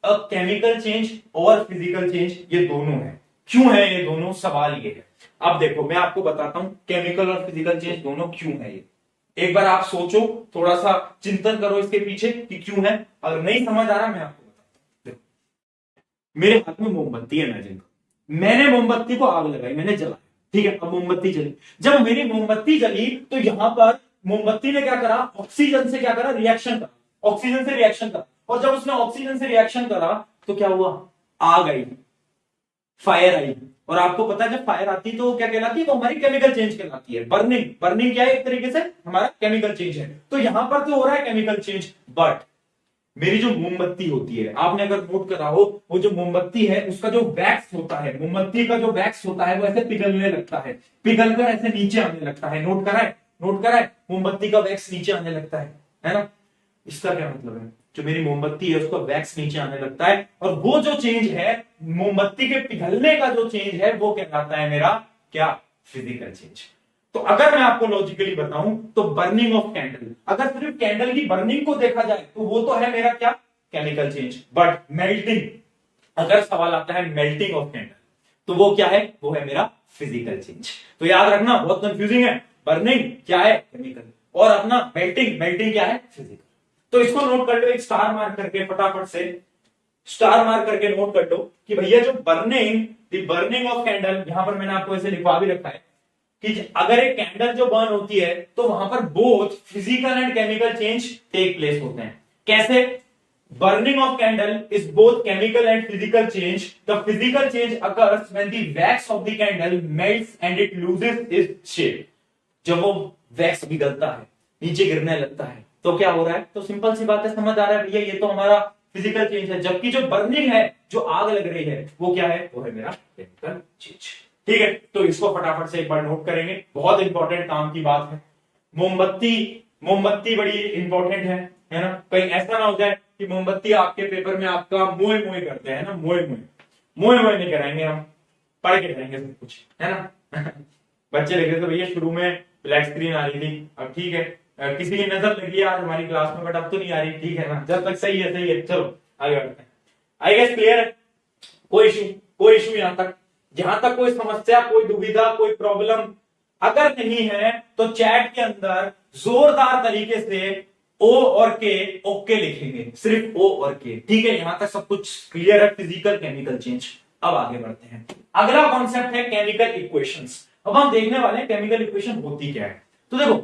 अब केमिकल चेंज और फिजिकल चेंज ये दोनों है, क्यों है ये दोनों, सवाल ये है। अब देखो मैं आपको बताता हूं केमिकल और फिजिकल चेंज दोनों क्यों है ये, एक बार आप सोचो, थोड़ा सा चिंतन करो इसके पीछे कि क्यों है। अगर नहीं समझ आ रहा मैं आपको बताता हूं। देखो मेरे हाथ में मोमबत्ती है, मैंने मोमबत्ती को आग लगाई, मैंने जलाया, ठीक है। अब मोमबत्ती जली, जब मेरी मोमबत्ती जली तो यहां पर मोमबत्ती ने क्या करा, ऑक्सीजन से क्या करा, रिएक्शन करा, ऑक्सीजन से रिएक्शन करा, और जब उसने ऑक्सीजन से रिएक्शन करा तो क्या हुआ, आग आई, फायर आई। और आपको पता है जब फायर आती है तो वो क्या कहलाती है, वो हमारी केमिकल चेंज कहलाती है। बर्निंग, बर्निंग क्या है, एक तरीके से हमारा केमिकल चेंज है। तो यहां पर तो हो रहा है केमिकल चेंज, बट मेरी जो मोमबत्ती होती है, आपने अगर नोट करा हो, वो जो मोमबत्ती है उसका जो वैक्स होता है, मोमबत्ती का जो वैक्स होता है वो ऐसे पिघलने लगता है, पिघलकर ऐसे नीचे आने लगता है। नोट करा है, नोट करा है, मोमबत्ती का वैक्स नीचे आने लगता है ना। इसका क्या मतलब है, जो मेरी मोमबत्ती है उसका वैक्स नीचे आने लगता है, और वो जो चेंज है मोमबत्ती के पिघलने का जो चेंज है वो कहलाता है मेरा क्या, फिजिकल चेंज। तो अगर मैं आपको लॉजिकली बताऊं तो बर्निंग ऑफ कैंडल, अगर सिर्फ कैंडल की बर्निंग को देखा जाए तो वो तो है मेरा क्या, केमिकल चेंज। बट मेल्टिंग, अगर सवाल आता है मेल्टिंग ऑफ कैंडल तो वो क्या है, वो है मेरा फिजिकल चेंज। तो याद रखना, बहुत कंफ्यूजिंग है, बर्निंग क्या है, केमिकल, और अपना मेल्टिंग, मेल्टिंग क्या है, फिजिकल। तो इसको नोट कर लो, एक स्टार मार्क करके फटाफट से, स्टार मार्क करके नोट कर लो कि भैया जो burning, the burning of candle, यहां पर मैंने आपको ऐसे लिखवा भी रखा है कि अगर एक कैंडल जो बर्न होती है तो वहां पर both physical and chemical change take place होते हैं। कैसे, burning of candle is both chemical and physical change. The physical change occurs when the wax of the candle melts and it loses its shape. जब वो wax पिघलता है, नीचे गिरने लगता है, तो क्या हो रहा है? तो सिंपल सी बात है, समझ आ रहा है भैया, ये तो हमारा फिजिकल चेंज है। जबकि जो बर्निंग है, जो आग लग रही है, वो क्या है? वो है मेरा केमिकल चेंज। ठीक है, तो इसको फटाफट से एक बार नोट करेंगे, बहुत इंपॉर्टेंट काम की बात है। मोमबत्ती बड़ी इंपॉर्टेंट है ना? कहीं ऐसा ना हो जाए कि मोमबत्ती आपके पेपर में आपका मोए मोए करते हैं ना, मोए मोए नहीं कराएंगे हम, पढ़ के करेंगे सब कुछ, है ना? बच्चे लिखे तो भैया शुरू में ब्लैक स्क्रीन आ रही थी, अब ठीक है, किसी की नजर लगी है आज हमारी क्लास में, बट अब तो नहीं आ रही, ठीक है ना? जब तक सही है, चलो आगे बढ़ते हैं। आई गेस क्लियर है? कोई इशू यहां तक? जहां तक कोई समस्या, कोई दुविधा, कोई प्रॉब्लम अगर नहीं है तो चैट के अंदर जोरदार तरीके से ओ और के ओके लिखेंगे, सिर्फ ओ और के। ठीक है, यहां तक सब कुछ क्लियर है, फिजिकल केमिकल चेंज। अब आगे बढ़ते हैं, अगला कॉन्सेप्ट है केमिकल इक्वेशंस। अब हम देखने वाले हैं केमिकल इक्वेशन होती क्या है। तो देखो,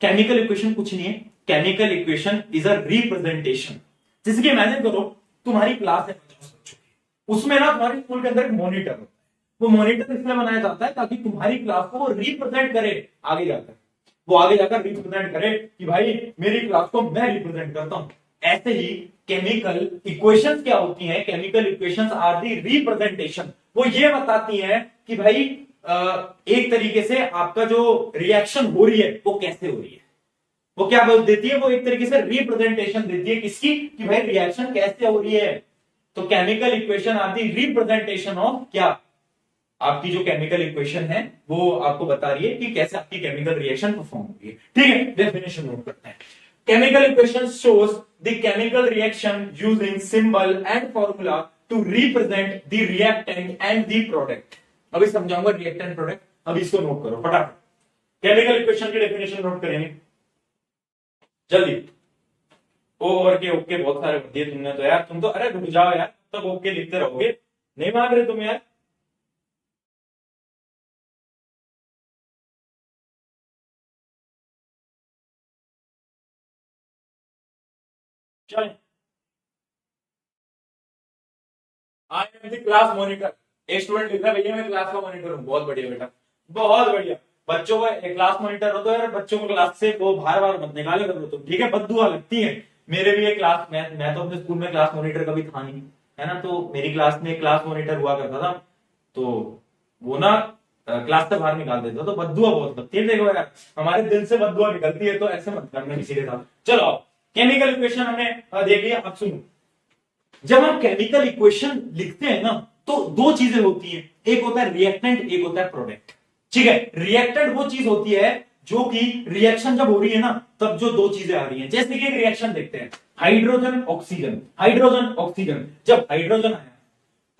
केमिकल इक्वेशन कुछ नहीं है, chemical equation is a representation. जैसे कि इमेजिन करो तुम्हारी क्लास है 50 बच्चों की, उसमें ना तुम्हारे स्कूल के अंदर एक मॉनिटर होता है। वो मॉनिटर इसलिए बनाया जाता है ताकि तुम्हारी क्लास को वो रिप्रेजेंट करे आगे जाकर, वो आगे जाकर रिप्रेजेंट करे कि भाई मेरी क्लास को मैं रिप्रेजेंट करता हूं। ऐसे ही केमिकल इक्वेशंस क्या होती हैं? Chemical equations are the representation. वो ये बताती हैं कि भाई एक तरीके से आपका जो रिएक्शन हो रही है वो कैसे हो रही है। वो क्या बोल देती है? वो एक तरीके से रिप्रेजेंटेशन देती है किसकी? कि भाई रिएक्शन कैसे हो रही है। तो chemical equation are the representation of क्या? आपकी जो केमिकल इक्वेशन है वो आपको बता रही है कि कैसे आपकी केमिकल रिएक्शन परफॉर्म होगी। ठीक है, डेफिनेशन नोट करते हैं। Chemical equation shows the chemical reaction using symbol and formula to represent the reactant and the product. अभी समझाऊंगा रिएक्टेंट प्रोडक्ट, अभी इसको नोट करो फटाफट। केमिकल इक्वेशन की डेफिनेशन नोट करेंगे जल्दी। ओ और के ओके बहुत सारे दिए तुमने तो यार, तुम तो अरे रुक जाओ यार, तब ओके लिखते रहोगे, नहीं मान रहे तुम यार। चलें, I am the class monitor. एक स्टूडेंट लिख रहा है भैया मैं क्लास का मॉनिटर हूँ। बहुत बढ़िया बेटा, बहुत बढ़िया। बच्चों को क्लास मॉनिटर हो तो यार बच्चों को क्लास से वो बार बार मत निकाले करो तुम, ठीक है? बद्दुआ लगती है। मेरे भी एक क्लास, मैं तो अपने स्कूल में क्लास मॉनिटर कभी था नहीं, है ना? तो मेरी क्लास में क्लास मॉनिटर हुआ करता था, तो वो ना क्लास से बाहर निकाल देता, तो बद्दुआ बहुत लगती है। देखो यार, हमारे दिल से बद्दुआ निकलती है, तो ऐसे मत करना किसी के साथ। चलो, केमिकल इक्वेशन हमने देख लिया। अब सुनो, जब हम केमिकल इक्वेशन लिखते हैं ना तो दो चीजें होती हैं, एक होता है रिएक्टेंट, एक होता है प्रोडक्ट। ठीक है, रिएक्टेंट वो चीज होती है जो कि रिएक्शन जब हो रही है ना तब जो दो चीजें आ रही हैं। जैसे कि एक रिएक्शन देखते हैं, हाइड्रोजन ऑक्सीजन, हाइड्रोजन ऑक्सीजन। जब हाइड्रोजन आया,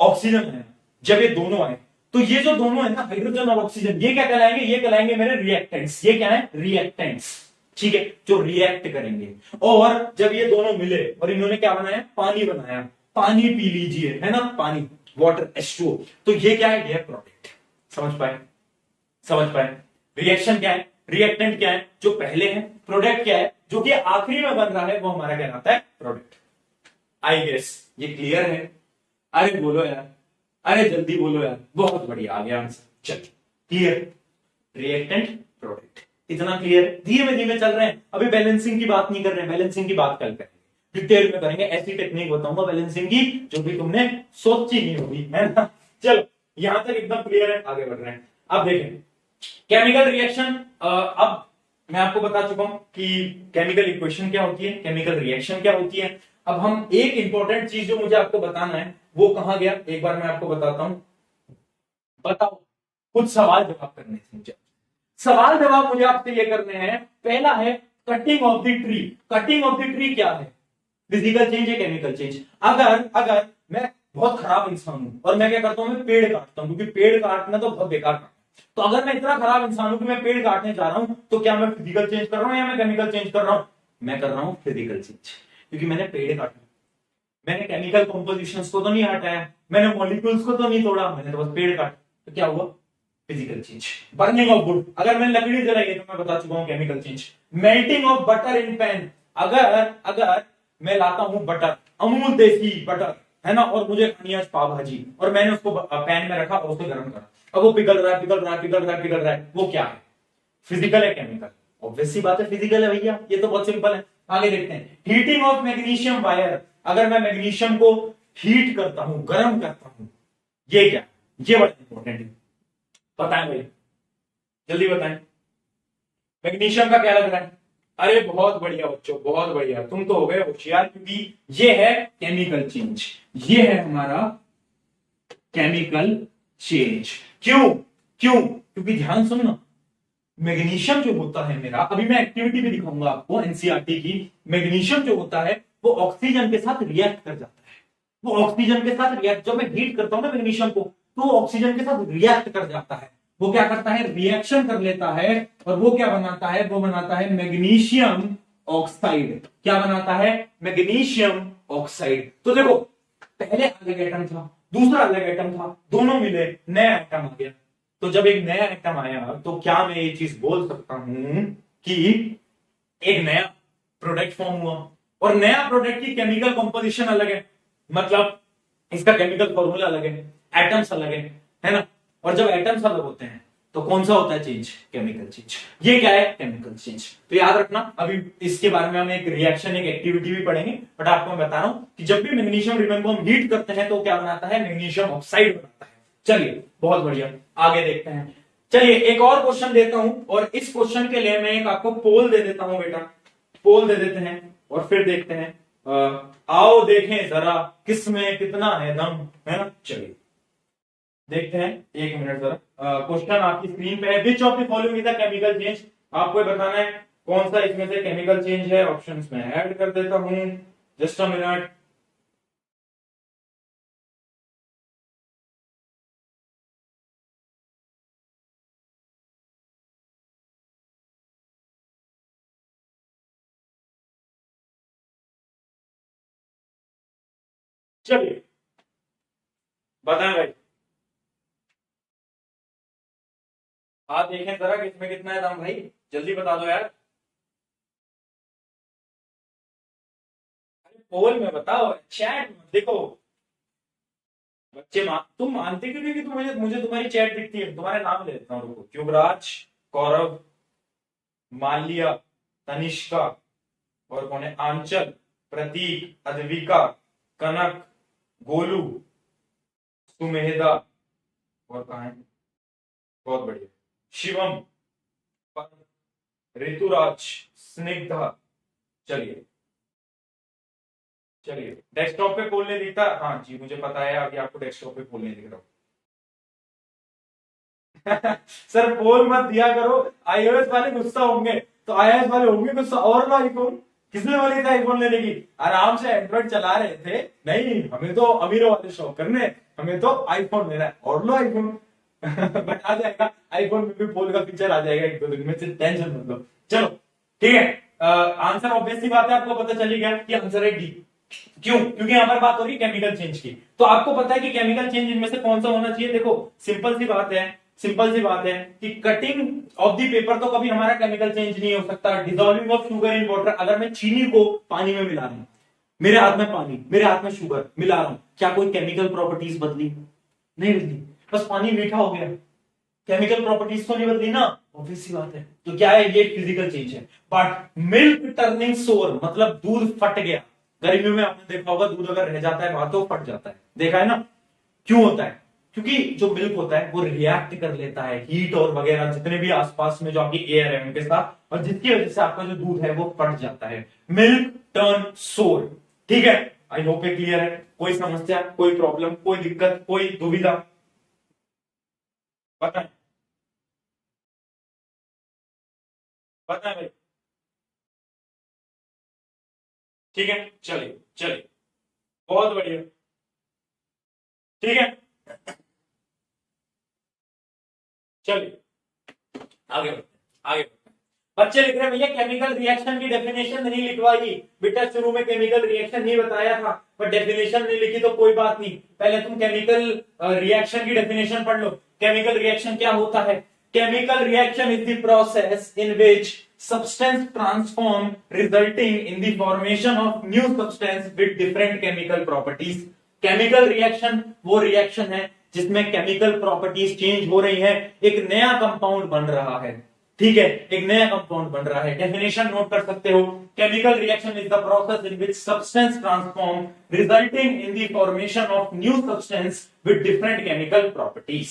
ऑक्सीजन आया, जब ये दोनों आए तो ये जो दोनों है ना, हाइड्रोजन और ऑक्सीजन, ये क्या कहलाएंगे? ये कहलाएंगे मेरे रिएक्टेंट्स। ये क्या है? रिएक्टेंट्स। ठीक है, जो रिएक्ट करेंगे। और जब ये दोनों मिले और इन्होंने क्या बनाया? पानी बनाया। पानी पी लीजिए, है ना? पानी, वाटर, H2O। तो ये क्या है? ये है प्रोडक्ट। समझ पाए? समझ पाए? रिएक्शन क्या है, रिएक्टेंट क्या है जो पहले है, प्रोडक्ट क्या है जो कि आखिरी में बन रहा है, वो हमारा कहलाता है प्रोडक्ट। आई गेस ये क्लियर है? अरे बोलो यार, अरे जल्दी बोलो यार। बहुत बढ़िया, आ गया आंसर। चल, क्लियर? रिएक्टेंट, प्रोडक्ट, इतना क्लियर है? धीमे धीमे चल रहे हैं, अभी बैलेंसिंग की बात नहीं कर रहे हैं, बैलेंसिंग की बात कल करेंगे, डिटेल में करेंगे। ऐसी टेक्निक बताऊंगा बैलेंसिंग की जो भी तुमने सोची नहीं होगी, है ना? चलो, यहां तक एकदम क्लियर है, आगे बढ़ रहे हैं। अब देखें केमिकल रिएक्शन। अब मैं आपको बता चुका हूं कि केमिकल इक्वेशन क्या होती है, केमिकल रिएक्शन क्या होती है। अब हम एक इंपॉर्टेंट चीज जो मुझे आपको बताना है वो कहां गया, एक बार मैं आपको बताता हूं। बताओ, कुछ सवाल जवाब करने थे मुझे। सवाल जवाब मुझे आपसे ये करने हैं। पहला है cutting of the tree. Cutting of the tree क्या है? फिजिकल चेंज है, केमिकल चेंज। अगर मैं बहुत खराब इंसान हूं और मैं क्या करता हूं, मैं पेड़ काटता हूं, क्योंकि पेड़ काटना तो बहुत बेकार काम है। तो अगर मैं इतना खराब इंसान हूं कि मैं पेड़ काटने जा रहा हूं, तो क्या मैं फिजिकल चेंज कर रहा हूं या मैं केमिकल चेंज कर रहा हूं? मैं कर रहा हूं फिजिकल चेंज, क्योंकि मैंने पेड़ काटा, मैंने केमिकल कंपोजिशंस को तो नहीं हटाया, मैंने मॉलिक्यूल्स को तो नहीं तोड़ा, मैंने तो बस पेड़ काटा। तो क्या हुआ? Physical change. Burning of would, अगर मैंने लकड़ी जलाई है तो मैं बता चुका हूं chemical change. Melting of butter in pan, अगर मैं लाता हूं बटर, अमूल देसी बटर, है ना, और मुझे खानी है आज पाव भाजी, और मैंने उसको पैन में रखा और उसको गर्म करा, अब वो पिघल रहा है पिघल रहा है पिघल रहा है पिघल रहा है, वो क्या है? फिजिकल है केमिकल? ऑब्वियस सी बात है फिजिकल है भैया, ये तो बहुत सिंपल है। आगे देखते हैं, हीटिंग ऑफ मैग्नीशियम वायर, अगर मैं मैग्नीशियम को हीट करता हूं, गर्म करता हूं, ये क्या? ये बड़ा इंपॉर्टेंट है, बताएं भाई, जल्दी बताएं, मैग्नीशियम का क्या लग रहा है? अरे बहुत बढ़िया बच्चों, बहुत बढ़िया, तुम तो हो गए होशियार, क्योंकि ये है केमिकल चेंज, ये है हमारा केमिकल चेंज। क्यों? क्यों? क्योंकि ध्यान सुनना, मैग्नीशियम जो होता है मेरा, अभी मैं एक्टिविटी भी दिखाऊंगा आपको एनसीईआरटी की, मैग्नीशियम जो होता है वो ऑक्सीजन के साथ रिएक्ट कर जाता है, वो ऑक्सीजन के साथ रिएक्ट, जब मैं हीट करता हूं ना मैग्नीशियम को, तो वो ऑक्सीजन के साथ रिएक्ट कर जाता है, वो क्या करता है? रिएक्शन कर लेता है, और वो क्या बनाता है? वो बनाता है मैग्नीशियम ऑक्साइड। क्या बनाता है? Magnesium oxide. तो देखो, पहले अलग एटम था, दूसरा अलग एटम था, दोनों मिले नया एटम आ गया। तो जब एक नया एटम आया, तो क्या मैं ये चीज बोल सकता हूं कि एक नया प्रोडक्ट फॉर्म हुआ, और नया प्रोडक्ट की केमिकल कंपोजिशन अलग है, मतलब इसका केमिकल फॉर्मूला अलग है, एटम्स अलग है ना? और जब एटम्स अलग होते हैं तो कौन सा होता है चेंज? Chemical change. ये क्या है? Chemical change. तो याद रखना, अभी इसके बारे में हम एक रिएक्शन, एक एक्टिविटी भी पढ़ेंगे, बट आपको मैं बता रहा हूं कि जब भी मैग्नीशियम रिबन को हम हीट करते हैं तो क्या बनाता है? मैग्नीशियम ऑक्साइड बनाता है। चलिए बहुत बढ़िया, आगे देखते हैं। चलिए एक और क्वेश्चन देता हूं, और इस क्वेश्चन के लिए मैं एक आपको पोल दे देता हूं बेटा, पोल दे देते हैं, और फिर देखते हैं, आओ देखें जरा किसमें कितना है दम, है ना? चलिए देखते हैं, एक मिनट जरा। क्वेश्चन आपकी स्क्रीन पे है, which of the following is the chemical change. आपको बताना है कौन सा इसमें से केमिकल चेंज है। ऑप्शंस में ऐड कर देता हूं, जस्ट अ मिनट। चलिए बताएं भाई, आप देखें जरा किसमें कितना है दम भाई, जल्दी बता दो यार। पोल में बताओ, चैट में देखो। बच्चे तुम मानते क्यों नहीं कि तुम मुझे मुझे तुम्हारी चैट दिखती है? तुम्हारे नाम ले लेता हूँ, रुको। युवराज, कौरव, माल्या, तनिष्का, और कौन है? आंचल, प्रतीक, अद्विका, कनक, गोलू, सुमेधा, और कहा है? बहुत बढ़िया, शिवम, ऋतुराज, स्निग्धा। चलिए चलिए, डेस्कटॉप पे खोलने दिखता? हाँ जी मुझे पता है, अभी आपको डेस्कटॉप पे खोलने दिख रहा हूँ। सर पोल मत दिया करो, आईओएस वाले गुस्सा होंगे, तो आईओएस वाले होंगे गुस्सा, और लो आईफोन। किसने बोली थी आईफोन लेने की? आराम से एंड्रॉइड चला रहे थे, नहीं हमें तो अमीरों वाले शौक करने, हमें तो आईफोन लेना है, और लो आईफोन। बट आ जाएगा आईफोन में भी पोल का फीचर आ जाएगा एक दो दिन में, टेंशन मत लो। चलो ठीक है, आंसर ऑब्वियस सी बात है, आपको पता चली गया कि आंसर है डी। क्यों? क्योंकि यहां पर बात हो रही है केमिकल चेंज की, तो आपको पता है कि केमिकल चेंज इनमें से कौन सा होना चाहिए। देखो सिंपल सी बात है, सिंपल सी बात है कि कटिंग ऑफ द पेपर तो कभी हमारा केमिकल चेंज नहीं हो सकता। Dissolving of sugar in water, अगर मैं चीनी को पानी में मिला रहा हूं, मेरे हाथ में पानी, मेरे हाथ में शुगर मिला रहा हूं, क्या कोई केमिकल प्रॉपर्टीज बदली? नहीं बदली, बस पानी मीठा हो गया, केमिकल प्रॉपर्टीज तो नहीं बदली ना, ऑब्वियस सी बात है। तो क्या है? ये फिजिकल चेंज है। बट मिल्क टर्निंग सोर, मतलब दूध फट गया। गर्मियों में आपने देखा होगा, दूध अगर रह जाता है वहां तो फट जाता है, देखा है ना? क्यों होता है? क्योंकि जो मिल्क होता है वो रिएक्ट कर लेता है हीट और वगैरह जितने भी आसपास में जो आपकी एयर है उनके साथ, और जिसकी वजह से आपका जो दूध है वो फट जाता है। मिल्क टर्न सोर, ठीक है? आई होप ये क्लियर है। कोई समस्या, कोई प्रॉब्लम, कोई दिक्कत, कोई दुविधा? बताएं बताएं भाई। ठीक है, चलिए चलिए, बहुत बढ़िया, ठीक है, चलिए आगे बढ़ते हैं, आगे बढ़ते हैं। बच्चे लिख रहे हैं भैया केमिकल रिएक्शन की डेफिनेशन नहीं लिखवाई। बेटा शुरू में केमिकल रिएक्शन नहीं बताया था, पर डेफिनेशन नहीं लिखी तो कोई बात नहीं, पहले तुम केमिकल रिएक्शन की डेफिनेशन पढ़ लो। केमिकल रिएक्शन क्या होता है? Chemical reaction is the process in which substance transform resulting in the formation of new substance with different chemical properties. Chemical reaction वो रिएक्शन है जिसमें केमिकल प्रॉपर्टीज चेंज हो रही है, एक नया कंपाउंड बन रहा है, ठीक है, एक नया कंपाउंड बन रहा है। डेफिनेशन नोट कर सकते हो, chemical reaction is the process in which substance transform resulting in the formation of new substance with different chemical properties.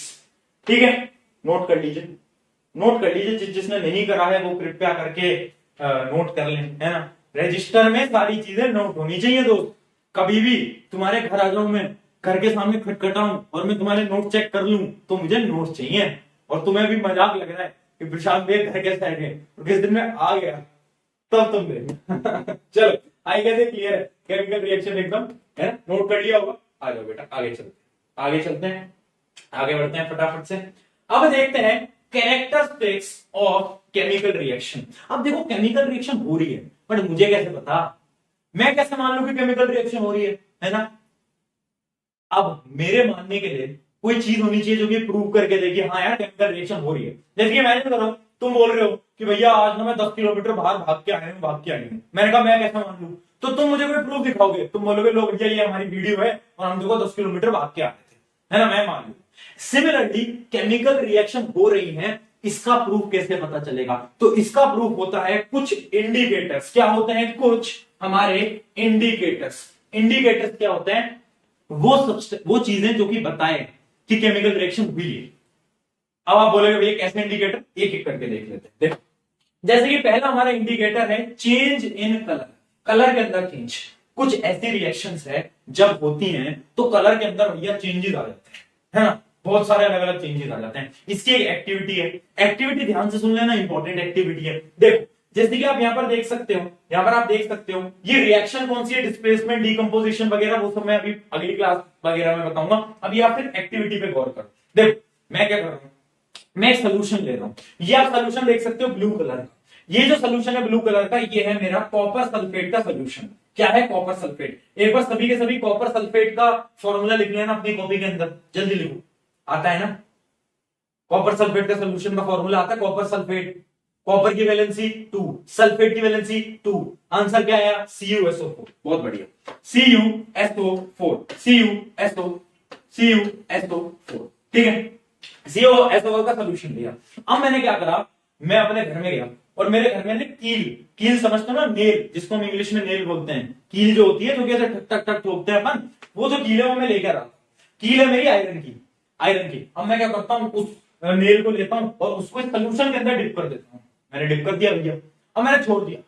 ठीक है, नोट कर लीजिए, नोट कर लीजिए, जिसने नहीं करा है वो कृपया करके नोट कर लें, है ना। रजिस्टर में सारी चीजें नोट होनी चाहिए दोस्त। कभी भी तुम्हारे घर आ जाऊं मैं, घर के सामने खटखटाऊं और मैं तुम्हारे नोट चेक कर लूं तो मुझे नोट चाहिए। और तुम्हें भी मजाक लग रहा है कि प्रशांत भैया घर कैसे आएंगे, और किस दिन में आ गया तब तुम देख। चलो आई कैसे क्लियर है, केमिकल रिएक्शन एकदम है, नोट कर लिया होगा। आ जाओ बेटा, आगे चलते आगे चलते हैं, आगे बढ़ते हैं फटाफट से। अब देखते हैं कैरेक्टरिस्टिक्स ऑफ केमिकल रिएक्शन। अब देखो केमिकल रिएक्शन हो रही है, बट मुझे कैसे पता, मैं कैसे मान लूं कि केमिकल रिएक्शन हो रही है ना। अब मेरे मानने के लिए कोई चीज होनी चाहिए जो कि प्रूव करके देगी हाँ यार केमिकल रिएक्शन हो रही है। जैसे कि इमेजिन करो, तुम बोल रहे हो कि भैया आज ना मैं 10 किलोमीटर बाहर भाग के आया हूं। मैंने कहा मैं कैसे मान लूं, तो तुम मुझे कोई प्रूफ दिखाओगे, तुम बोलोगे लो भैया ये हमारी वीडियो है और हम देखो 10 किलोमीटर भाग के आए थे, है ना, मैं मान लू। सिमिलरली केमिकल रिएक्शन हो रही है, इसका प्रूफ कैसे पता चलेगा, तो इसका प्रूफ होता है कुछ इंडिकेटर्स। क्या होते हैं कुछ हमारे इंडिकेटर्स। इंडिकेटर्स क्या होते हैं, वो चीजें जो कि बताएं कि केमिकल रिएक्शन हुई है। अब आप बोलोगे भैया कैसे इंडिकेटर, एक एक करके देख लेते हैं। देखो जैसे कि पहला हमारा इंडिकेटर है चेंज इन कलर, कलर के अंदर चेंज। कुछ ऐसी रिएक्शंस है जब होती हैं तो कलर के अंदर भैया चेंजेस आ जाते हैं, है ना, बहुत सारे अलग अलग चेंजेस आ जाते हैं। इसकी एक एक्टिविटी है, एक्टिविटी ध्यान से सुन लेना, इंपॉर्टेंट एक्टिविटी है। देखो जैसे कि आप यहां पर देख सकते हो, यहां पर आप देख सकते हो ये रिएक्शन कौन सी है, डिस्प्लेसमेंट, डिकम्पोजिशन वगैरह, वो सब मैं अभी अगली क्लास वगैरह में बताऊंगा। अभी आप सिर्फ एक्टिविटी पे गौर करो। देखो मैं क्या कर रहा हूं, मैं एक सोल्यूशन ले रहा हूं, ये आप सोल्यूशन देख सकते हो ब्लू कलर का। ये जो सोल्यूशन है ब्लू कलर का, ये है मेरा कॉपर सल्फेट का सोल्यूशन। क्या है, कॉपर सल्फेट। एक बार सभी के सभी कॉपर सल्फेट का फॉर्मूला लिख लेना अपनी कॉपी के अंदर, जल्दी लिखो, आता है ना। कॉपर सल्फेट का सोल्यूशन का फॉर्मूला आता है, कॉपर सल्फेट, कॉपर की वैलेंसी 2, सल्फेट की वैलेंसी 2, आंसर क्या आया CuSO4। बहुत बढ़िया, CuSO4, CuSO4, ठीक है, CuSO4 का सोल्यूशन लिया। अब मैंने क्या करा, मैं अपने घर में गया और मेरे घर में कील समझते हो ना, नेल, जिसको हम इंग्लिश में नेल बोलते हैं, कील जो होती है जो कि ऐसे ठक ठक ठक ठोकते हैं अपन, वो जो कील है वो मैं लेकर आता। कील है मेरी आयरन की, अब मैं क्या करता हूं, उस नेल को लेता हूं और उसको सोल्यूशन के अंदर डिप कर देता हूं। मैंने डिप कर दिया भैया, अब मैंने छोड़ दिया।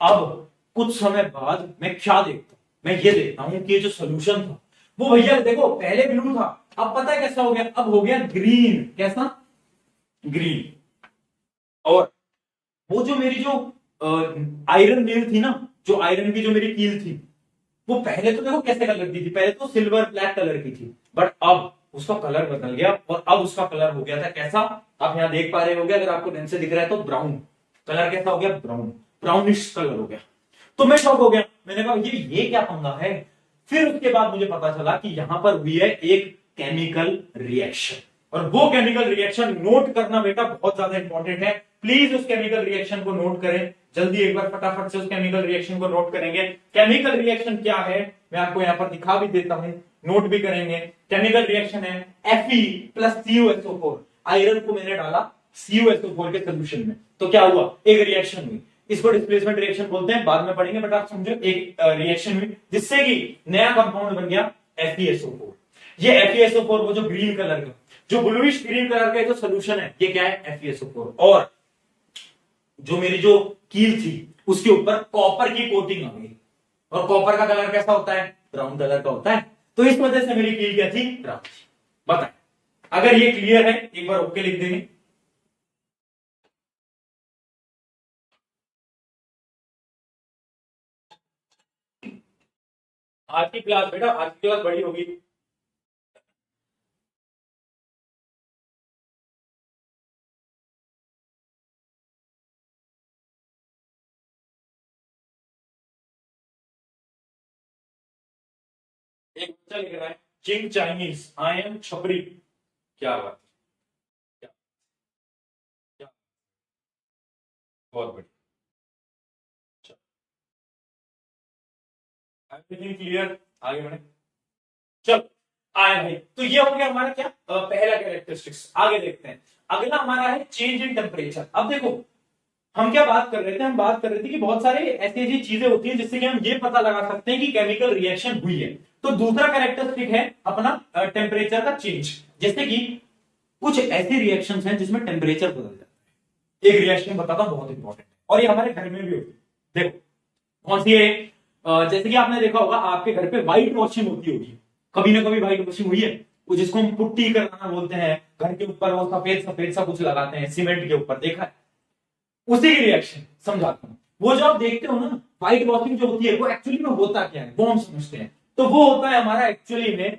अब कुछ समय बाद मैं क्या देखता हूं, मैं ये देखता हूं कि ये जो सोल्यूशन था वो भैया देखो पहले ब्लू था, अब पता है कैसा हो गया, अब हो गया ग्रीन। कैसा, ग्रीन। और वो जो मेरी जो आयरन नेल थी ना, जो आयरन की जो मेरी कील थी, वो पहले तो देखो कैसे कलर की थी, पहले तो सिल्वर ब्लैक कलर की थी, बट अब उसका कलर बदल गया और अब उसका कलर हो गया था कैसा, आप यहां देख पा रहे होंगे, अगर आपको ढंग से दिख रहा है तो ब्राउन कलर। कैसा हो गया, ब्राउन, ब्राउनिश कलर हो गया। तो मैं शॉक हो गया, मैंने कहा ये क्या पंगा है। फिर उसके बाद मुझे पता चला कि यहां पर हुई है एक केमिकल रिएक्शन, और वो केमिकल रिएक्शन नोट करना बेटा बहुत ज्यादा इंपॉर्टेंट है। प्लीज उस केमिकल रिएक्शन को नोट करें, जल्दी एक बार फटाफट से उस केमिकल रिएक्शन को नोट करेंगे। केमिकल रिएक्शन क्या है मैं आपको यहां पर दिखा भी देता हूं, नोट भी करेंगे। केमिकल रिएक्शन है Fe प्लस CuSO4, आयरन को मैंने डाला CuSO4 के सोल्यूशन में, तो क्या हुआ, एक रिएक्शन हुई। इसको डिस्प्लेसमेंट रिएक्शन बोलते हैं, बाद में पढ़ेंगे, बट आप समझो एक रिएक्शन हुई जिससे कि नया कंपाउंड बन गया FeSO4। ये FeSO4 वो जो ग्रीन कलर का, जो ब्लूइश ग्रीन कलर का जो सोल्यूशन है, ये क्या है FeSO4। और जो मेरी जो कील थी उसके ऊपर कॉपर की कोटिंग आ गई, और कॉपर का कलर कैसा होता है, ब्राउन कलर का होता है, तो इस वजह से मेरी कील क्या थी, ब्राउन थी। बताएं, अगर ये क्लियर है एक बार ओके लिख देंगे। आज की क्लास बेटा, आज की क्लास बड़ी होगी। एक बच्चा लिख रहा है चिंग चाइनीज, आई एम छपरी। क्या बात, क्या, क्या, बहुत बढ़िया। एवरीथिंग क्लियर, आगे बढ़े। चलो आए भाई, तो ये हो गया हमारा क्या पहला कैरेक्टरिस्टिक्स। आगे देखते हैं, अगला हमारा है चेंज इन टेम्परेचर। अब देखो हम क्या बात कर रहे थे, हम बात कर रहे थे कि बहुत सारे ऐसी ऐसी चीजें होती हैं जिससे कि हम ये पता लगा सकते हैं कि केमिकल रिएक्शन हुई है। तो दूसरा कैरेक्टरिस्टिक है अपना टेम्परेचर का चेंज। जैसे कि कुछ ऐसे रिएक्शंस हैं जिसमें टेम्परेचर बदल जाता है। एक रिएक्शन बताता हूं बहुत इंपॉर्टेंट, और ये हमारे घर में भी होती है। देखो कौन सी है, जैसे कि आपने देखा होगा आपके घर पे व्हाइट वॉशिंग होती होगी, कभी ना कभी व्हाइट वॉशिंग हुई है, वो जिसको हम पुट्टी करना बोलते हैं, घर के ऊपर वो सफेद सफेद सा कुछ लगाते हैं सीमेंट के ऊपर, देखा है? उसी की रिएक्शन समझाता हूं। वो जो आप देखते हो ना व्हाइट वॉशिंग जो होती है, वो एक्चुअली में होता क्या है वो हम समझते हैं। तो वो होता है हमारा एक्चुअली में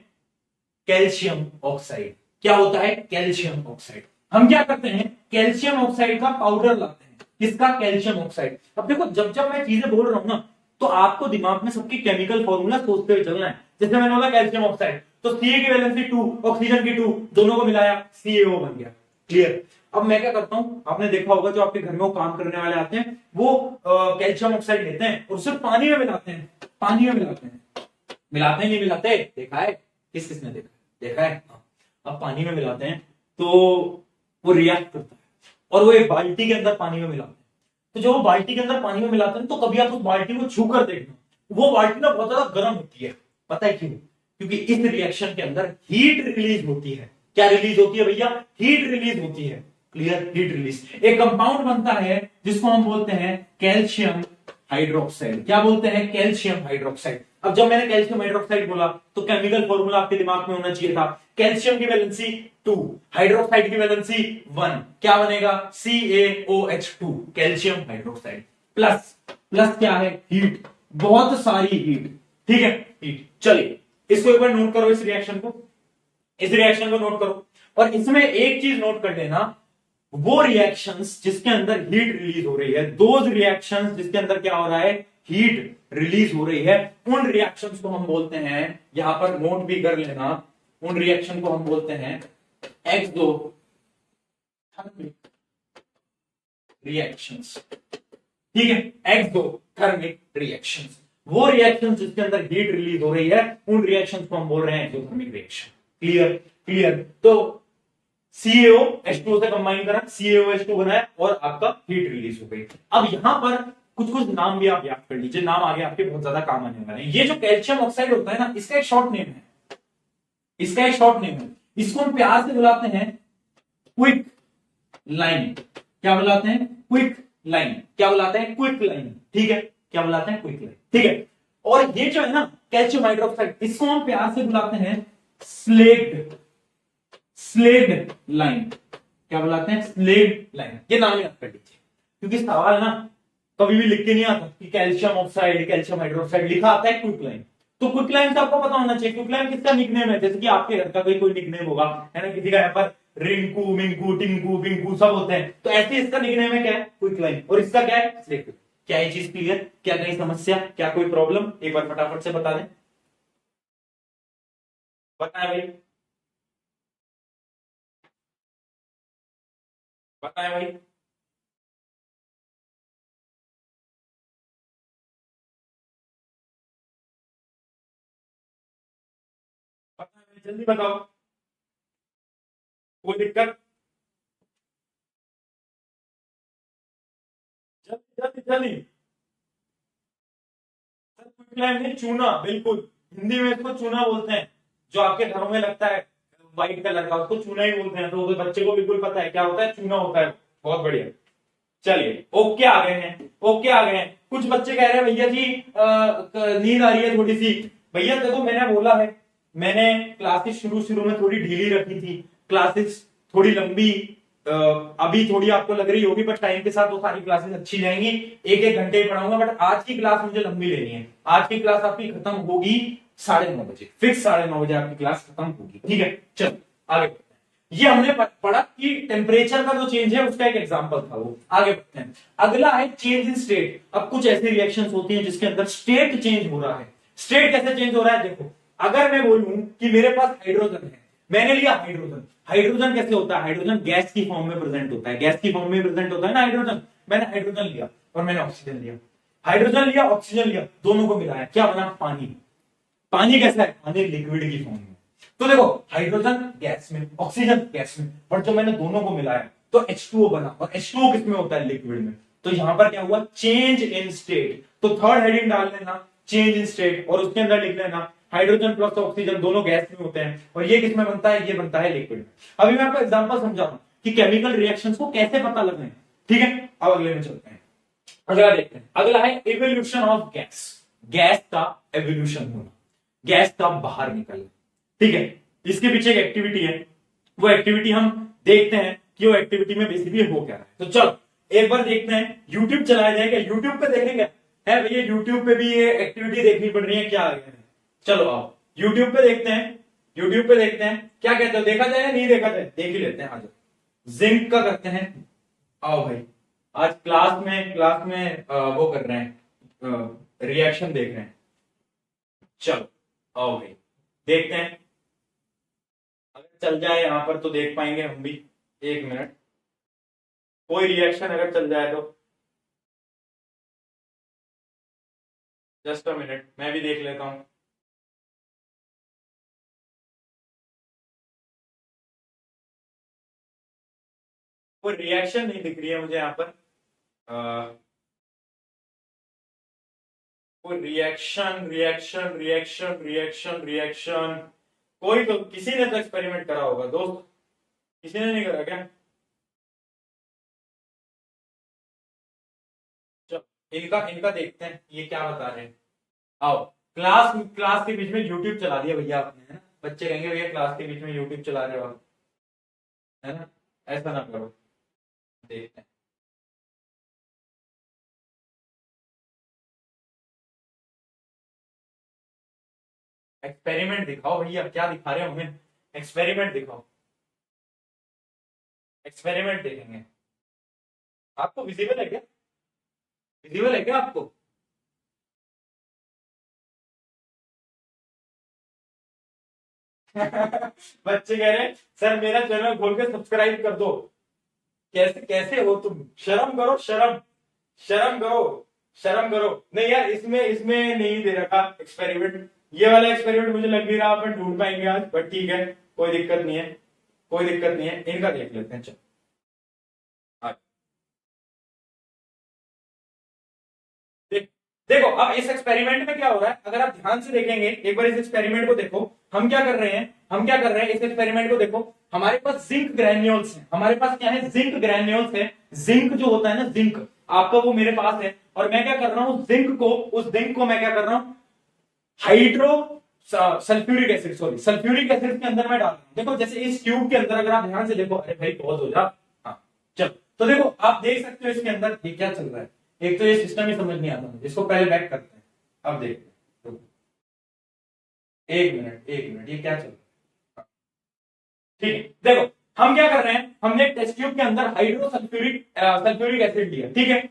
कैल्शियम ऑक्साइड। क्या होता है? Calcium oxide. हम क्या करते हैं, कैल्शियम ऑक्साइड का पाउडर लाते हैं। किसका? Calcium oxide. अब देखो जब जब मैं चीजें बोल रहा हूं ना, तो आपको दिमाग में सबकी केमिकल फॉर्मूला सोचते हुए चलना है। जैसे मैंने बोला कैल्शियम ऑक्साइड, तो Ca की वैलेंसी 2, ऑक्सीजन की 2, दोनों को मिलाया CaO बन गया। क्लियर? अब मैं क्या करता हूं, आपने देखा होगा जो आपके घर में वो काम करने वाले आते हैं, वो कैल्शियम ऑक्साइड लेते हैं और उसे पानी में मिलाते हैं। पानी में मिलाते हैं, मिलाते नहीं मिलाते, देखा है? किस किसने देखा? देखा है? अब पानी में मिलाते हैं तो वो रिएक्ट करता है, और वो एक बाल्टी के अंदर पानी में मिलाते हैं। तो जब वो बाल्टी के अंदर पानी में मिलाते हैं, तो कभी आप उस बाल्टी को छू कर देखना, वो बाल्टी ना बहुत ज्यादा गर्म होती है। पता है क्यों? क्योंकि इस रिएक्शन के अंदर हीट रिलीज होती है। क्या रिलीज होती है भैया? हीट रिलीज होती है। क्लियर? Heat release. एक कंपाउंड बनता है जिसको हम बोलते हैं कैल्शियम हाइड्रोक्साइड। क्या बोलते हैं? Calcium hydroxide. अब जब मैंने कैल्शियम हाइड्रोक्साइड बोला, तो केमिकल फॉर्मूला आपके दिमाग में होना चाहिए था, कैल्शियम की वैलेंसी 2, हाइड्रोक्साइड की वैलेंसी 1, क्या बनेगा? CaOH2, calcium hydroxide. Plus plus क्या है? हीट, बहुत सारी हीट। ठीक है, हीट। चलिए इसको एक बार नोट करो, इस रिएक्शन को, इस रिएक्शन को नोट करो। और इसमें एक चीज नोट कर लेना, वो रिएक्शंस जिसके अंदर हीट रिलीज हो रही है, दोज रिएक्शंस जिसके अंदर क्या हो रहा है? हीट रिलीज हो रही है, उन रिएक्शंस को हम बोलते हैं, यहां पर नोट भी कर लेना, उन रिएक्शन को हम बोलते हैं एक्सोथर्मिक रिएक्शंस। ठीक है, एक्सोथर्मिक रिएक्शंस। वो रिएक्शंस जिसके अंदर हीट रिलीज हो रही है, उन रिएक्शंस को हम बोल रहे हैं एक्सोथर्मिक रिएक्शन। क्लियर? क्लियर। तो CaOH2 से कंबाइन करा, CaOH2 बनाया और आपका हीट रिलीज हो गई। अब यहां पर कुछ कुछ नाम भी आप याद कर लीजिए, नाम आगे आपके बहुत ज्यादा काम आने वाले हैं। ये जो कैल्शियम ऑक्साइड होता है ना, इसका एक शॉर्ट नेम है, इसका एक शॉर्ट नेम है, इसको हम प्यार से बुलाते हैं क्विक लाइन। क्या बुलाते हैं? Quick line. क्या बुलाते हैं? Quick line. ठीक है, क्या बुलाते हैं? Quick line. ठीक है, और ये जो है ना कैल्शियम हाइड्रोक्साइड, इसको हम प्यार से बुलाते हैं स्लेग्ड, स्लेग्ड लाइन। क्या बुलाते हैं? स्लेग्ड लाइन। ये नाम याद कर लीजिए, क्योंकि सवाल ना कभी भी लिख के नहीं आता कि कैल्शियम ऑक्साइड, कैल्शियम हाइड्रोक्साइड, लिखा आता है क्विक लाइन। तो क्विक लाइन से आपको पता होना चाहिए क्विक लाइन किसका निकनेम है। जैसे कि आपके घर का कोई निकनेम होगा, है ना, किसी का यहाँ पर रिंकू, मिंकू, टिंकू, पिंकू सब होते हैं, तो ऐसे इसका निकनेम है क्या है? Quick line. और इसका क्या है? स्लेग्ड। क्या ये चीज क्लियर? क्या कहीं समस्या, क्या कोई प्रॉब्लम? एक बार फटाफट से बता दें, बताएं भाई, बताएं भाई। बताएं भाई, जल्दी बताओ, कोई दिक्कत? जल्दी जल्दी जल्दी। क्विक लाइन नहीं, चूना, बिल्कुल। हिंदी में इसको चूना बोलते हैं। जो आपके घरों में लगता है व्हाइट कलर का, उसको चूना ही बोलते हैं। तो बच्चे को बिल्कुल पता है क्या होता है, चूना होता है। बहुत बढ़िया। चलिए ओके आ गए हैं, ओके आ गए हैं। कुछ बच्चे कह रहे हैं भैया जी नींद आ रही है थोड़ी सी। भैया देखो मैंने बोला है, मैंने क्लासेस शुरू शुरू में थोड़ी ढीली रखी थी, क्लासेस थोड़ी लंबी अभी थोड़ी आपको लग रही होगी, बट टाइम के साथ वो सारी क्लासेस अच्छी जाएंगी। एक एक घंटे ही पढ़ाऊंगा, बट आज की क्लास मुझे लंबी लेनी है। आज की क्लास आपकी खत्म होगी 9:30 बजे, फिक्स 9:30 बजे आपकी क्लास खत्म होगी। ठीक है, चलो आगे बढ़ते हैं। ये हमने पढ़ा कि टेम्परेचर का जो चेंज है उसका एक एग्जांपल था वो। आगे बढ़ते हैं, अगला है चेंज इन स्टेट। अब कुछ ऐसी रिएक्शंस होती हैं जिसके अंदर स्टेट चेंज हो रहा है। स्टेट कैसे चेंज हो रहा है? देखो, अगर मैं बोलूं कि मेरे पास हाइड्रोजन है, मैंने लिया हाइड्रोजन। हाइड्रोजन कैसे होता है? हाइड्रोजन गैस की फॉर्म में प्रेजेंट होता है, गैस की फॉर्म में प्रेजेंट होता है ना हाइड्रोजन। मैंने हाइड्रोजन लिया और मैंने ऑक्सीजन लिया। हाइड्रोजन लिया, ऑक्सीजन लिया, दोनों को मिलाया, क्या बना? पानी। पानी कैसा है? पानी लिक्विड की फॉर्म में। तो देखो हाइड्रोजन गैस में, ऑक्सीजन गैस में, और जब मैंने दोनों को मिलाया तो H2O बना, और H2O किसमें होता है? लिक्विड में। तो यहां पर क्या हुआ? Change in state. तो थर्ड हेडिंग डाल लेना चेंज इन स्टेट, और उसके अंदर लिख लेना हाइड्रोजन प्लस ऑक्सीजन दोनों गैस में होते हैं, और ये किसमें बनता है? ये बनता है लिक्विड में। अभी मैं आपको एग्जांपल समझा रहा हूं कि केमिकल रिएक्शंस को कैसे पता लगाएं, ठीक है? अब अगले में चलते हैं, अगला देखते हैं। अगला है इवोल्यूशन ऑफ गैस। गैस का एवोल्यूशन होना, गैस का बाहर निकलना, ठीक है? इसके पीछे एक एक्टिविटी है, वो एक्टिविटी हम देखते हैं कि वो एक्टिविटी में बेसिकली हो क्या है। तो चलो एक बार देखते हैं, यूट्यूब चलाया जाएगा, यूट्यूब पे देखेंगे। है भैया यूट्यूब पे भी ये एक्टिविटी देखनी पड़ रही है, क्या आ गया है? चलो आओ यूट्यूब पे देखते हैं, यूट्यूब पे देखते हैं क्या कहते हो, देखा जाए या नहीं देखा जाए? देख ही लेते हैं। आज जिंक का करते हैं, आओ भाई। आज क्लास में वो कर रहे हैं, रिएक्शन देख रहे हैं। चलो आओ भाई देखते हैं, अगर चल जाए यहां पर तो देख पाएंगे हम भी। एक मिनट, कोई रिएक्शन अगर चल जाए तो जस्ट अ मिनट, मैं भी देख लेता हूं। कोई रिएक्शन नहीं दिख रही है मुझे यहाँ पर, कोई reaction reaction reaction reaction reaction, कोई तो, किसी ने तो एक्सपेरिमेंट करा होगा दोस्त, किसी ने नहीं करा क्या? चलो इनका इनका देखते हैं ये क्या बता रहे हैं। आओ, क्लास क्लास के बीच में यूट्यूब चला दिया भैया आपने, है ना? बच्चे कहेंगे भैया क्लास के बीच में यूट्यूब चला रहे हो आप, है ना? ऐसा ना करो, देखते हैं। एक्सपेरिमेंट दिखाओ भैया, क्या दिखा रहे हो हमें? एक्सपेरिमेंट दिखाओ, एक्सपेरिमेंट देखेंगे। आपको विजिबल है क्या? विजिबल है क्या आपको? बच्चे कह रहे हैं सर मेरा चैनल खोल के सब्सक्राइब कर दो। कैसे कैसे हो तुम? शर्म करो, शर्म, शर्म करो, शर्म करो। नहीं यार, इसमें इसमें नहीं दे रखा एक्सपेरिमेंट, ये वाला एक्सपेरिमेंट मुझे लग नहीं रहा अपन ढूंढ पाएंगे आज, बट ठीक है, कोई दिक्कत नहीं है, कोई दिक्कत नहीं है। इनका देख लेते हैं, चलो। देख, देखो अब इस एक्सपेरिमेंट में क्या हो रहा है, अगर आप ध्यान से देखेंगे एक बार इस एक्सपेरिमेंट को देखो, हम क्या कर रहे हैं, हम क्या कर रहे हैं इस एक्सपेरिमेंट को देखो। हमारे पास जिंक ग्रैन्यूल्स है, हमारे पास क्या है? जिंक ग्रैन्यूल्स है। जिंक जो होता है ना, जिंक आपका, वो मेरे पास है, और मैं क्या कर रहा हूं, जिंक को, उस जिंक को मैं क्या कर रहा हूं, hydro sulphuric acid, sorry sulphuric acid के अंदर मैं डाल रहा हूं। देखो जैसे इस ट्यूब के अंदर, अगर आप ध्यान से देखो, अरे भाई पॉज हो जा, हाँ चलो। तो देखो आप देख सकते हो इसके अंदर ये क्या चल रहा है। एक तो ये सिस्टम ही समझ नहीं आता मुझे, इसको पहले बैक करते हैं, अब देखते हैं। एक मिनट एक मिनट, ये क्या चल रहा है? ठीक है, देखो हम क्या कर रहे हैं, हमने एक टेस्ट ट्यूब के अंदर हाइड्रो सल्फ्यूरिक एसिड लिया, ठीक है?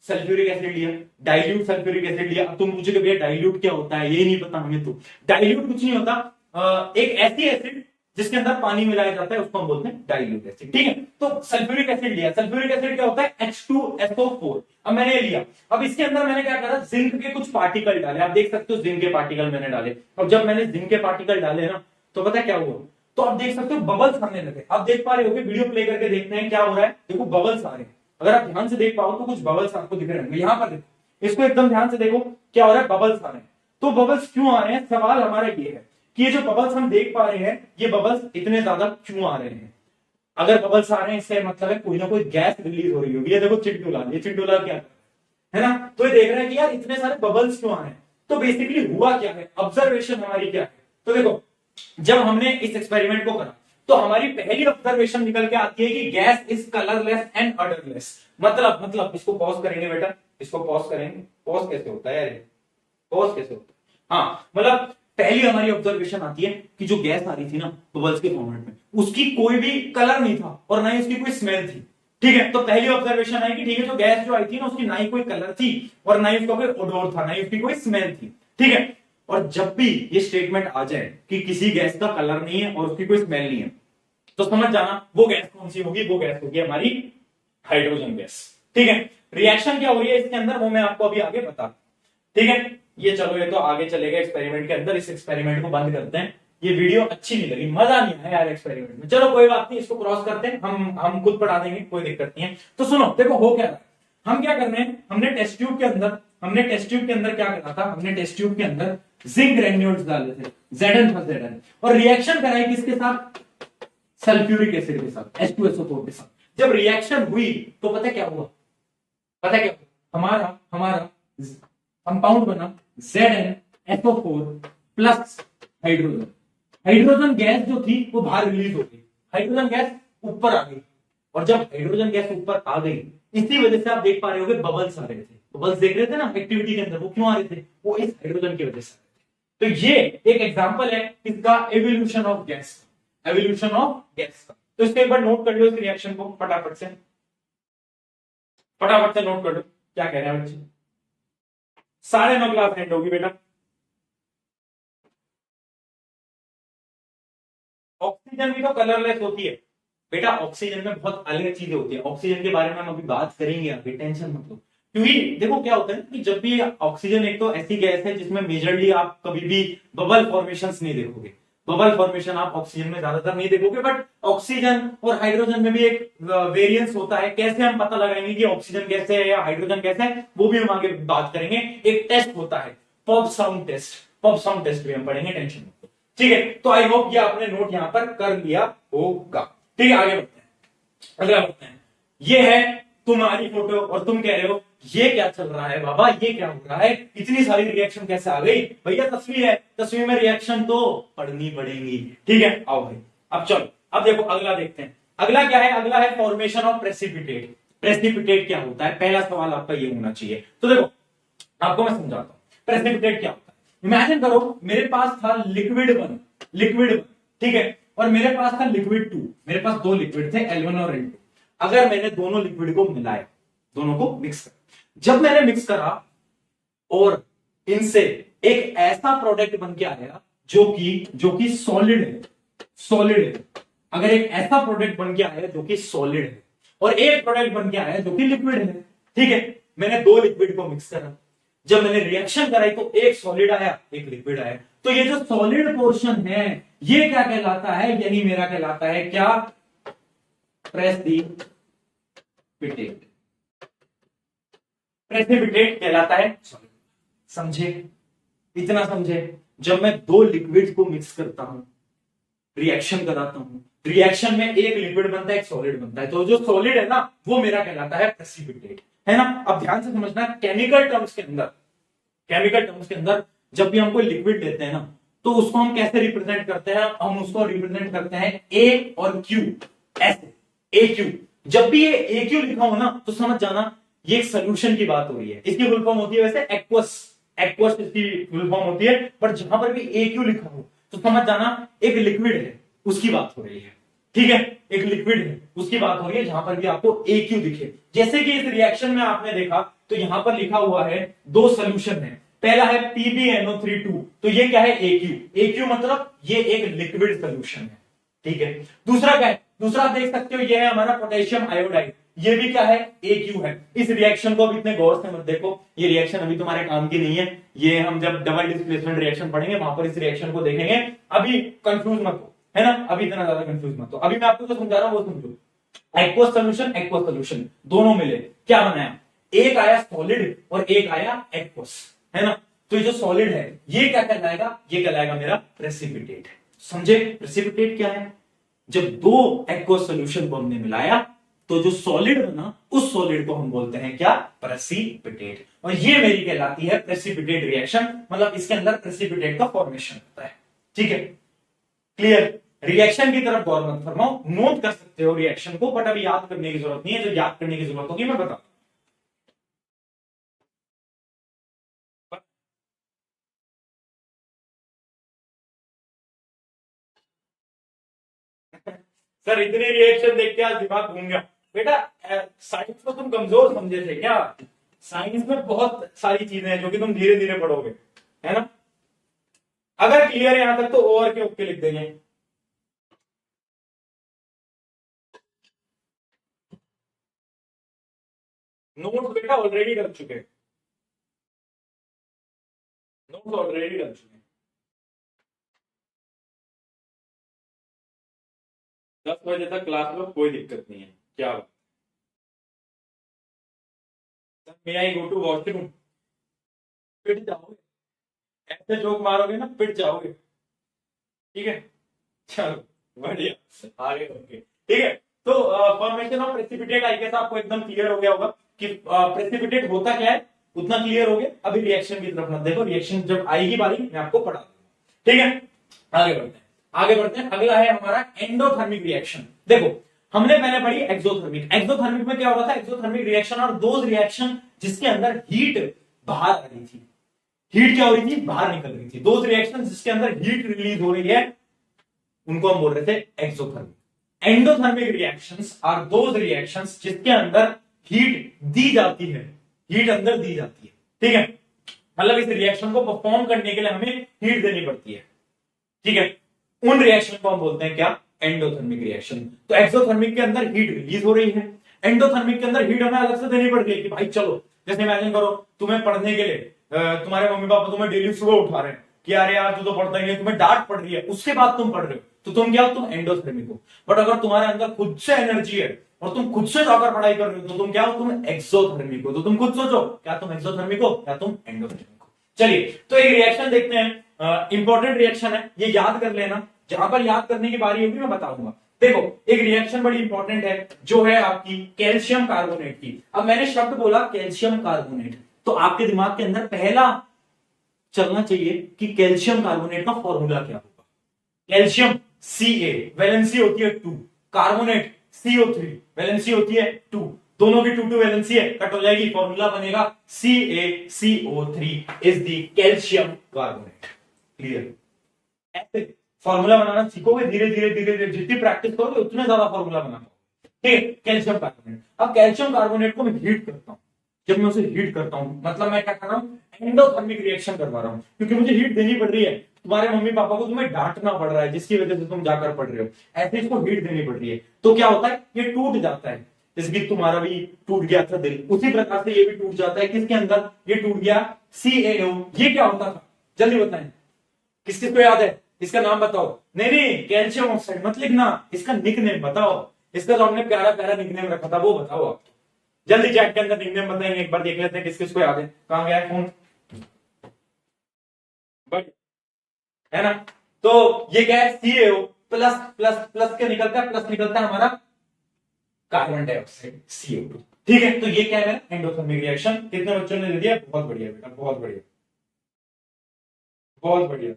सल्फ्यूरिक एसिड लिया, डाइल्यूट सल्फ्यूरिक एसिड लिया। अब तुम पूछोगे भैया डाइल्यूट क्या होता है, ये नहीं पता हमें तो। डाइल्यूट कुछ नहीं होता, एक ऐसी एसिड जिसके अंदर पानी मिलाया जाता है उसको हम बोलते हैं डाइल्यूट एसिड, ठीक है? तो सल्फ्यूरिक एसिड लिया, सल्फ्यूरिक एसिड क्या होता है? H2SO4। अब मैंने ये लिया, अब इसके अंदर मैंने क्या करा, जिंक के कुछ पार्टिकल डाले, आप देख सकते हो जिंक के पार्टिकल मैंने डाले। और जब मैंने जिंक के पार्टिकल डाले ना, तो पता क्या हुआ, तो आप देख सकते हो बबल्स आने लगे। आप देख पा रहे हो, वीडियो प्ले करके देखते हैं क्या हो रहा है। देखो बबल्स आ रहे हैं, अगर आप ध्यान से देख पाओ तो कुछ बबल्स आपको दिख रहे होंगे। यहां पर देखो, इसको एकदम ध्यान से देखो, क्या हो रहा है, बबल्स आ रहे हैं। तो बबल्स क्यों आ रहे हैं, सवाल हमारा ये है कि ये जो बबल्स हम देख पा रहे हैं, ये बबल्स इतने ज्यादा क्यों आ रहे हैं? अगर बबल्स आ रहे हैं इससे मतलब है कोई ना कोई गैस रिलीज हो रही होगी। ये देखो चिंटू लाल, ये चिंटू लाल क्या है ना, तो ये देख रहे हैं कि यार इतने सारे बबल्स क्यों आ रहे हैं। तो बेसिकली हुआ क्या है, ऑब्जर्वेशन हमारी क्या है। तो देखो जब हमने इस एक्सपेरिमेंट को करा तो हमारी पहली ऑब्जर्वेशन निकल के आती है कि gas is colourless and odourless. मतलब इसको पॉज करेंगे बेटा, इसको पॉज करेंगे। पॉज कैसे होता है यार, पॉज कैसे होता है? हाँ, मतलब पहली हमारी ऑब्जर्वेशन आती है कि जो गैस आ रही थी ना बबल्स के फॉर्मेट में, उसकी कोई भी कलर नहीं था और ना ही उसकी कोई स्मेल थी, ठीक है? तो पहली ऑब्जर्वेशन आई कि ठीक है, जो गैस जो आई थी ना, उसकी ना ही कोई कलर थी और ना ही उसका कोई ओडोर था, ना ही उसकी कोई स्मेल थी, ठीक है? और जब भी ये स्टेटमेंट आ जाए कि किसी गैस का कलर नहीं है और उसकी कोई स्मेल नहीं है, तो समझ जाना वो गैस कौन सी होगी, वो गैस होगी हमारी हाइड्रोजन गैस, ठीक है? रिएक्शन क्या हो रही है इसके अंदर वो मैं आपको अभी आगे बता, ठीक है। ये चलो ये तो आगे चलेगा एक्सपेरिमेंट के अंदर, इस एक्सपेरिमेंट को बंद करते हैं। ये वीडियो अच्छी नहीं लगी, मजा नहीं आया यार एक्सपेरिमेंट में। चलो कोई बात नहीं, इसको क्रॉस करते हैं, हम खुद पढ़ा देंगे, कोई दिक्कत नहीं है। तो सुनो देखो हो क्या रहा है, हम क्या कर रहे हैं, हमने टेस्ट ट्यूब के अंदर क्या करा था, हमने टेस्ट ट्यूब के अंदर जिंक ग्रेन्यूल्स डाले थे Zn+Zn, और रिएक्शन कराई किसके साथ, सल्फ्यूरिक एसिड के साथ, H2SO4 के साथ। जब रिएक्शन हुई तो पता क्या हुआ, पता क्या हुआ, हमारा हमारा कंपाउंड बना ZnSO4 plus hydrogen. Hydrogen gas जो थी वो बाहर रिलीज हो गई, हाइड्रोजन गैस ऊपर आ गई, और जब हाइड्रोजन गैस ऊपर आ गई इसी वजह से आप देख पा रहे होगे बबल्स आ रहे थे, बबल्स देख रहे थे ना एक्टिविटी के अंदर, वो क्यों आ रहे थे, वो इस हाइड्रोजन की वजह से। तो ये एक एग्जांपल है इसका evolution of gas, evolution of gas का। तो इसको एक बार नोट कर लो इस रिएक्शन को, फटाफट से नोट कर लो क्या कह रहे हैं बच्चे। 9:30 क्लास एंड होगी बेटा। ऑक्सीजन भी तो कलरलेस होती है बेटा, ऑक्सीजन में बहुत अलग चीजें होती है, ऑक्सीजन के बारे में हम अभी बात करेंगे आगे, टेंशन मत लो। क्योंकि देखो क्या होता है कि जब भी ऑक्सीजन एक तो ऐसी गैस है जिसमें मेजरली आप कभी भी बबल फॉर्मेशंस नहीं देखोगे, बबल फॉर्मेशन आप ऑक्सीजन में ज्यादातर नहीं देखोगे, बट ऑक्सीजन और हाइड्रोजन में भी एक वेरिएंस होता है। कैसे हम पता लगाएंगे कि ऑक्सीजन कैसे है या हाइड्रोजन कैसे है, वो भी हम आगे बात करेंगे। एक टेस्ट होता है pop sound test, pop sound test भी हम पढ़ेंगे, टेंशन मत लो, ठीक है। तो आई होप ये आपने नोट यहां पर कर लिया होगा, ठीक है। आगे बढ़ते हैं, अगला बढ़ते हैं। ये है तुम्हारी फोटो और तुम कह रहे हो ये क्या चल रहा है बाबा, ये क्या हो रहा है, इतनी सारी रिएक्शन कैसे आ गई। भैया तस्वीर है, तस्वीर में रिएक्शन तो पढ़नी पड़ेगी, ठीक है। आओ भाई अब चलो, अब देखो अगला देखते हैं। अगला क्या है, अगला है फॉर्मेशन ऑफ प्रेसिपिटेट। प्रेसिपिटेट क्या होता है, पहला सवाल आपका ये होना चाहिए। तो देखो आपको मैं समझाता हूं प्रेसिपिटेट क्या होता है। इमेजिन करो मेरे पास था लिक्विड वन, ठीक है, और मेरे पास था लिक्विड टू, मेरे पास दो लिक्विड थे L1 और L2। अगर मैंने दोनों लिक्विड को मिलाया, दोनों को मिक्स कर, जब मैंने मिक्स करा और इनसे एक ऐसा प्रोडक्ट बन के आया जो कि सॉलिड है, अगर एक ऐसा प्रोडक्ट बन के आया जो कि सॉलिड है और एक प्रोडक्ट बन के आया जो कि लिक्विड है, ठीक है, मैंने दो लिक्विड को मिक्स करा, जब मैंने रिएक्शन कराई तो एक सॉलिड आया एक लिक्विड आया। तो ये जो सॉलिड पोर्शन है ये क्या कहलाता है, यही मेरा कहलाता है क्या, प्रेसिपिटेट, प्रेसिपिटेट कहलाता है। समझे, इतना समझे। जब मैं दो लिक्विड को मिक्स करता हूं, रिएक्शन कराता हूं, रिएक्शन में एक लिक्विड बनता है एक सॉलिड बनता है, तो जो सॉलिड है ना वो मेरा कहलाता है प्रेसिपिटेट, है ना। अब ध्यान से समझना, केमिकल टर्म्स के अंदर जब भी हम कोई लिक्विड लेते हैं ना तो उसको हम कैसे रिप्रेजेंट करते हैं, हम उसको रिप्रेजेंट करते हैं ए और क्यू, ऐसे ए क्यू। जब भी ये ए क्यू लिखा हो ना तो समझ जाना ये एक सोल्यूशन की बात हो रही है। इसकी फुल फॉर्म होती है वैसे एक्वस, इसकी फुल फॉर्म होती है, पर जहां पर भी ए क्यू लिखा हो तो समझ जाना एक लिक्विड है उसकी बात हो रही है, ठीक है, एक लिक्विड है उसकी बात हो रही है जहां पर भी आपको ए क्यू दिखे। जैसे कि इस रिएक्शन में आपने देखा तो यहां पर लिखा हुआ है दो सोल्यूशन है, पहला है PbNO3 2, तो ये क्या है AQ मतलब ये एक लिक्विड सोल्यूशन है, ठीक है। दूसरा क्या है, दूसरा आप देख सकते हो ये है हमारा पोटेशियम आयोडाइड, ये भी क्या है AQ है। इस रिएक्शन को अब इतने गौर से मत देखो, ये रिएक्शन अभी तुम्हारे काम की नहीं है, ये हम जब डबल डिस्प्लेसमेंट रिएक्शन पढ़ेंगे वहां पर इस रिएक्शन को देखेंगे। अभी कंफ्यूज मत हो, है ना, अभी इतना ज्यादा कंफ्यूज मत हो। अभी मैं आपको जो समझा रहा हूं वो समझो। एक्वस सोल्यूशन दोनों मिले क्या बनाया, एक आया सॉलिड और एक आया एक्वस, है ना। तो ये जो सॉलिड है ये क्या कहलाएगा, ये कहलाएगा मेरा प्रेसिपिटेट। समझे प्रेसिपिटेट क्या है, जब दो एक्वस सोल्यूशन को हमने मिलाया तो जो सॉलिड बना उस सॉलिड को हम बोलते हैं क्या, प्रेसिपिटेट। और ये मेरी कहलाती है प्रेसिपिटेट रिएक्शन, मतलब इसके अंदर प्रेसिपिटेट का फॉर्मेशन होता है, ठीक है। क्लियर, रिएक्शन की तरफ गौर मत फरमाओ, नोट कर सकते हो रिएक्शन को, बट अभी याद करने की जरूरत नहीं है, जब याद करने की जरूरत होगी मैं बताऊं। सर इतनी रिएक्शन देख के आज दिमाग घूम गया बेटा। साइंस को तुम कमजोर समझे थे क्या, साइंस में बहुत सारी चीजें हैं जो कि तुम धीरे धीरे पढ़ोगे, है ना। अगर क्लियर है यहां तक तो ओवर के ओके लिख देंगे। नोट्स बेटा ऑलरेडी डल चुके हैं, नोट्स ऑलरेडी डल चुके हैं। 10 बजे तक क्लास में कोई दिक्कत नहीं है। क्या बात, मे आई गो टू वॉशरूम? पिट जाओगे, ऐसे जोक मारोगे ना पिट जाओगे। ठीक है, चलो बढ़िया, आगे ओके ठीक है। तो formation of precipitate I guess आपको एकदम क्लियर हो गया होगा कि प्रेसिपिटेट होता क्या है, उतना क्लियर हो गया। अभी रिएक्शन की तरफ मत देखो, रिएक्शन जब आएगी बारी मैं आपको पढ़ा दूंगा। ठीक है, आगे बढ़ते हैं, आगे बढ़ते हैं। अगला है हमारा एंडोथर्मिक रिएक्शन। देखो हमने पहले पढ़ी एक्सोथर्मिक। एक्सोथर्मिक में क्या हो रहा था, एक्सोथर्मिक रिएक्शन और दोज रिएक्शन जिसके अंदर हीट बाहर आ रही थी, हीट क्या हो रही थी, बाहर निकल रही थी। दोज रिएक्शन जिसके अंदर हीट रिलीज हो रही है उनको हम बोल रहे थे exothermic. Endothermic reactions are those reactions जिसके अंदर हीट दी जाती है, हीट अंदर दी जाती है। ठीक है, मतलब इस रिएक्शन को परफॉर्म करने के लिए हमें हीट देनी पड़ती है। ठीक है, उन रिएक्शन को हम बोलते हैं क्या, एंडोथर्मिक रिएक्शन। तो एक्सोथर्मिक के अंदर हीट रिलीज हो रही है, एंडोथर्मिक के अंदर हीट हमें अलग से देनी पड़ रही है कि भाई चलो, जैसे इमेजिन करो तुम्हें पढ़ने के लिए तुम्हारे मम्मी पापा तुम्हें डेली सुबह उठा रहे हैं कि यार यार तू तो पढ़ता ही है, तुम्हें डांट पड़ रही है, उसके बाद तुम पढ़ रहे हो, तो तुम क्या हो, तुम एंडोथर्मिक हो। बट अगर तुम्हारे अंदर खुद से एनर्जी है और तुम खुद से जाकर पढ़ाई कर रहे हो तो तुम क्या हो, तुम एक्सोथर्मिक हो। तो तुम खुद सोचो, क्या तुम एक्सोथर्मिक हो या तुम एंडोथर्मिक हो। चलिए तो एक रिएक्शन देखते हैं, इंपॉर्टेंट रिएक्शन है, ये याद कर लेना, जहां पर याद करने की बारी होगी मैं बताऊंगा। देखो एक रिएक्शन बड़ी इंपॉर्टेंट है जो है आपकी कैल्शियम कार्बोनेट की। अब मैंने शब्द बोला कैल्शियम कार्बोनेट, तो आपके दिमाग के अंदर पहला चलना चाहिए कि कैल्शियम कार्बोनेट का फॉर्मूला क्या होगा। कैल्शियम Ca, वैलेंसी होती है 2, कार्बोनेट CO3, वैलेंसी होती है 2, दोनों की 2 वैलेंसी है, कट हो जाएगी, फॉर्मूला बनेगा CaCO3 is the calcium carbonate. Clear, ऐसे फॉर्मूला बनाना सीखोगे, धीरे धीरे धीरे धीरे जितनी प्रैक्टिस करोगे उतने ज्यादा फॉर्मूला बना पाओगे। ठीक है, कैल्शियम कार्बोनेट। अब कैल्शियम कार्बोनेट को मैं हीट करता हूं, जब मैं उसे हीट करता हूं मतलब मैं क्या कर रहा हूं, एंडोथर्मिक रिएक्शन करवा रहा हूं, क्योंकि मुझे हीट देनी पड़ रही है। तुम्हारे मम्मी पापा को तुम्हें डांटना पड़ रहा है जिसकी वजह से तुम जाकर पढ़ रहे हो, ऐसे इसको हीट देनी पड़ रही है। तो क्या होता है, ये टूट जाता है, जैसे कि तुम्हारा भी टूट गया था दिल, उसी प्रकार से ये भी टूट जाता है। किसके अंदर ये टूट गया, CaO। ये क्या होता था जल्दी बताएं, किस किस को याद है, इसका नाम बताओ। नहीं नहीं, कैल्शियम ऑक्साइड मत लिखना, इसका निकनेम बताओ, इसका जो हमने प्यारा प्यारा निकनेम रखा था वो बताओ आप। जल्दी चैट के अंदर निकनेम बताएंगे, एक बार देख लेते हैं किस किस को याद है। कहां गया है फोन, है ना। तो ये क्या है, CaO प्लस प्लस प्लस के निकलता है, प्लस निकलता है हमारा कार्बन डाइऑक्साइड CO2। ठीक है, तो ये क्या है एंडोथर्मिक रिएक्शन। कितने बच्चों ने दे दिया, बहुत बढ़िया बेटा, बहुत बढ़िया, बहुत बढ़िया,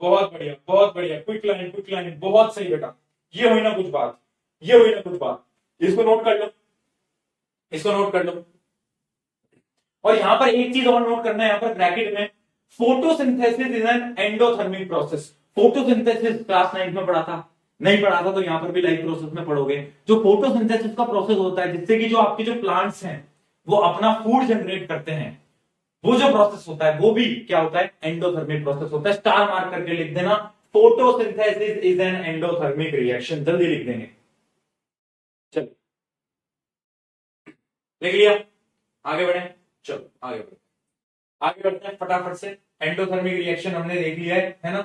बहुत बढ़िया, बहुत बढ़िया, क्विक लाइन, क्विक लाइन, बहुत सही बेटा। ये हुई ना कुछ बात, ये हुई ना कुछ बात, इसको नोट कर लो, इसको नोट कर लो। और यहां पर एक चीज और नोट करना है, यहां पर ब्रैकेट में, photosynthesis is an endothermic process. Photosynthesis class 9 में पढ़ा था, नहीं पढ़ा था तो यहां पर भी लाइव प्रोसेस में पढ़ोगे। जो फोटोसिंथेसिस का प्रोसेस होता है जिससे कि जो आपके जो प्लांट्स हैं वो अपना फूड जनरेट करते हैं, वो जो प्रोसेस होता है वो भी क्या होता है, एंडोथर्मिक प्रोसेस होता है। स्टार मार्क करके लिख देना, photosynthesis is an endothermic reaction, जल्दी लिख देंगे। चलिए लिख लिया, आगे बढ़े, चलो आगे बढ़े, आगे बढ़ते हैं फटाफट से। एंडोथर्मिक रिएक्शन हमने देख लिया है ना।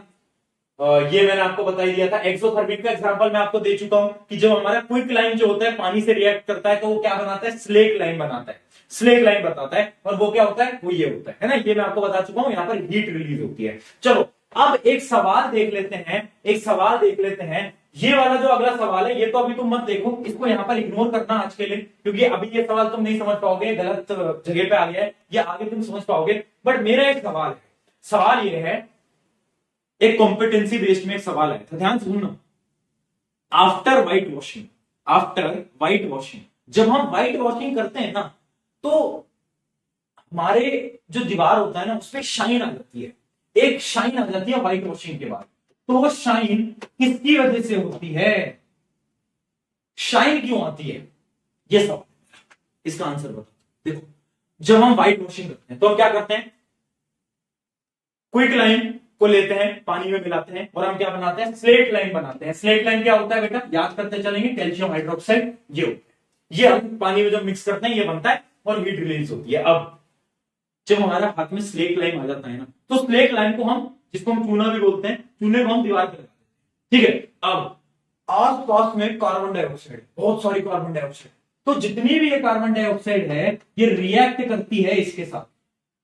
ये मैंने आपको बता ही दिया था। एक्सोथर्मिक का एग्जांपल मैं आपको दे चुका हूं कि जब हमारा क्विक लाइन जो होता है पानी से रिएक्ट करता है तो वो क्या बनाता है, स्लेक लाइन बनाता है, स्लेक लाइन बताता है। और वो क्या होता है, वो ये होता है ना, ये मैं आपको बता चुका हूं, यहाँ पर हीट रिलीज होती है। चलो अब एक सवाल देख लेते हैं, एक सवाल देख लेते हैं। ये वाला जो अगला सवाल है ये तो अभी तुम मत देखो, इसको यहाँ पर इग्नोर करना आज के लिए, क्योंकि अभी ये सवाल तुम नहीं समझ पाओगे, गलत जगह पे आ गया है, ये आगे तुम समझ पाओगे। बट मेरा एक सवाल है, सवाल ये है, एक कॉम्पिटेंसी बेस्ड में एक सवाल है, तो ध्यान से सुनना। After white washing, after white washing, जब हम व्हाइट वॉशिंग करते हैं ना तो हमारे जो दीवार होता है ना उसपे शाइन आ जाती है, एक शाइन आ जाती है व्हाइट वॉशिंग के बाद। तो वो शाइन किसकी वजह से होती है, शाइन क्यों आती है, ये सवाल, इसका आंसर बताओ। देखो जब हम व्हाइट वॉशिंग करते हैं तो हम क्या करते हैं, क्विक लाइन को लेते हैं, पानी में मिलाते हैं और हम क्या बनाते हैं, स्लेट लाइम बनाते हैं। स्लेट लाइम क्या होता है बेटा, याद करते चलेंगे, कैल्शियम हाइड्रोक्साइड ये होता है। ये हम पानी में जब मिक्स करते हैं ये बनता है और हीट रिलीज होती है। अब जब हमारा हाथ में स्लेट लाइम आ जाता है ना, तो स्लेट लाइम को हम, जिसको हम चूना भी बोलते हैं, चूने को हम दीवार पर लगाते हैं। ठीक है, अब आस पास में कार्बन डाइऑक्साइड, बहुत सारी कार्बन डाइऑक्साइड, तो जितनी भी ये कार्बन डाइऑक्साइड है ये रिएक्ट करती है इसके साथ।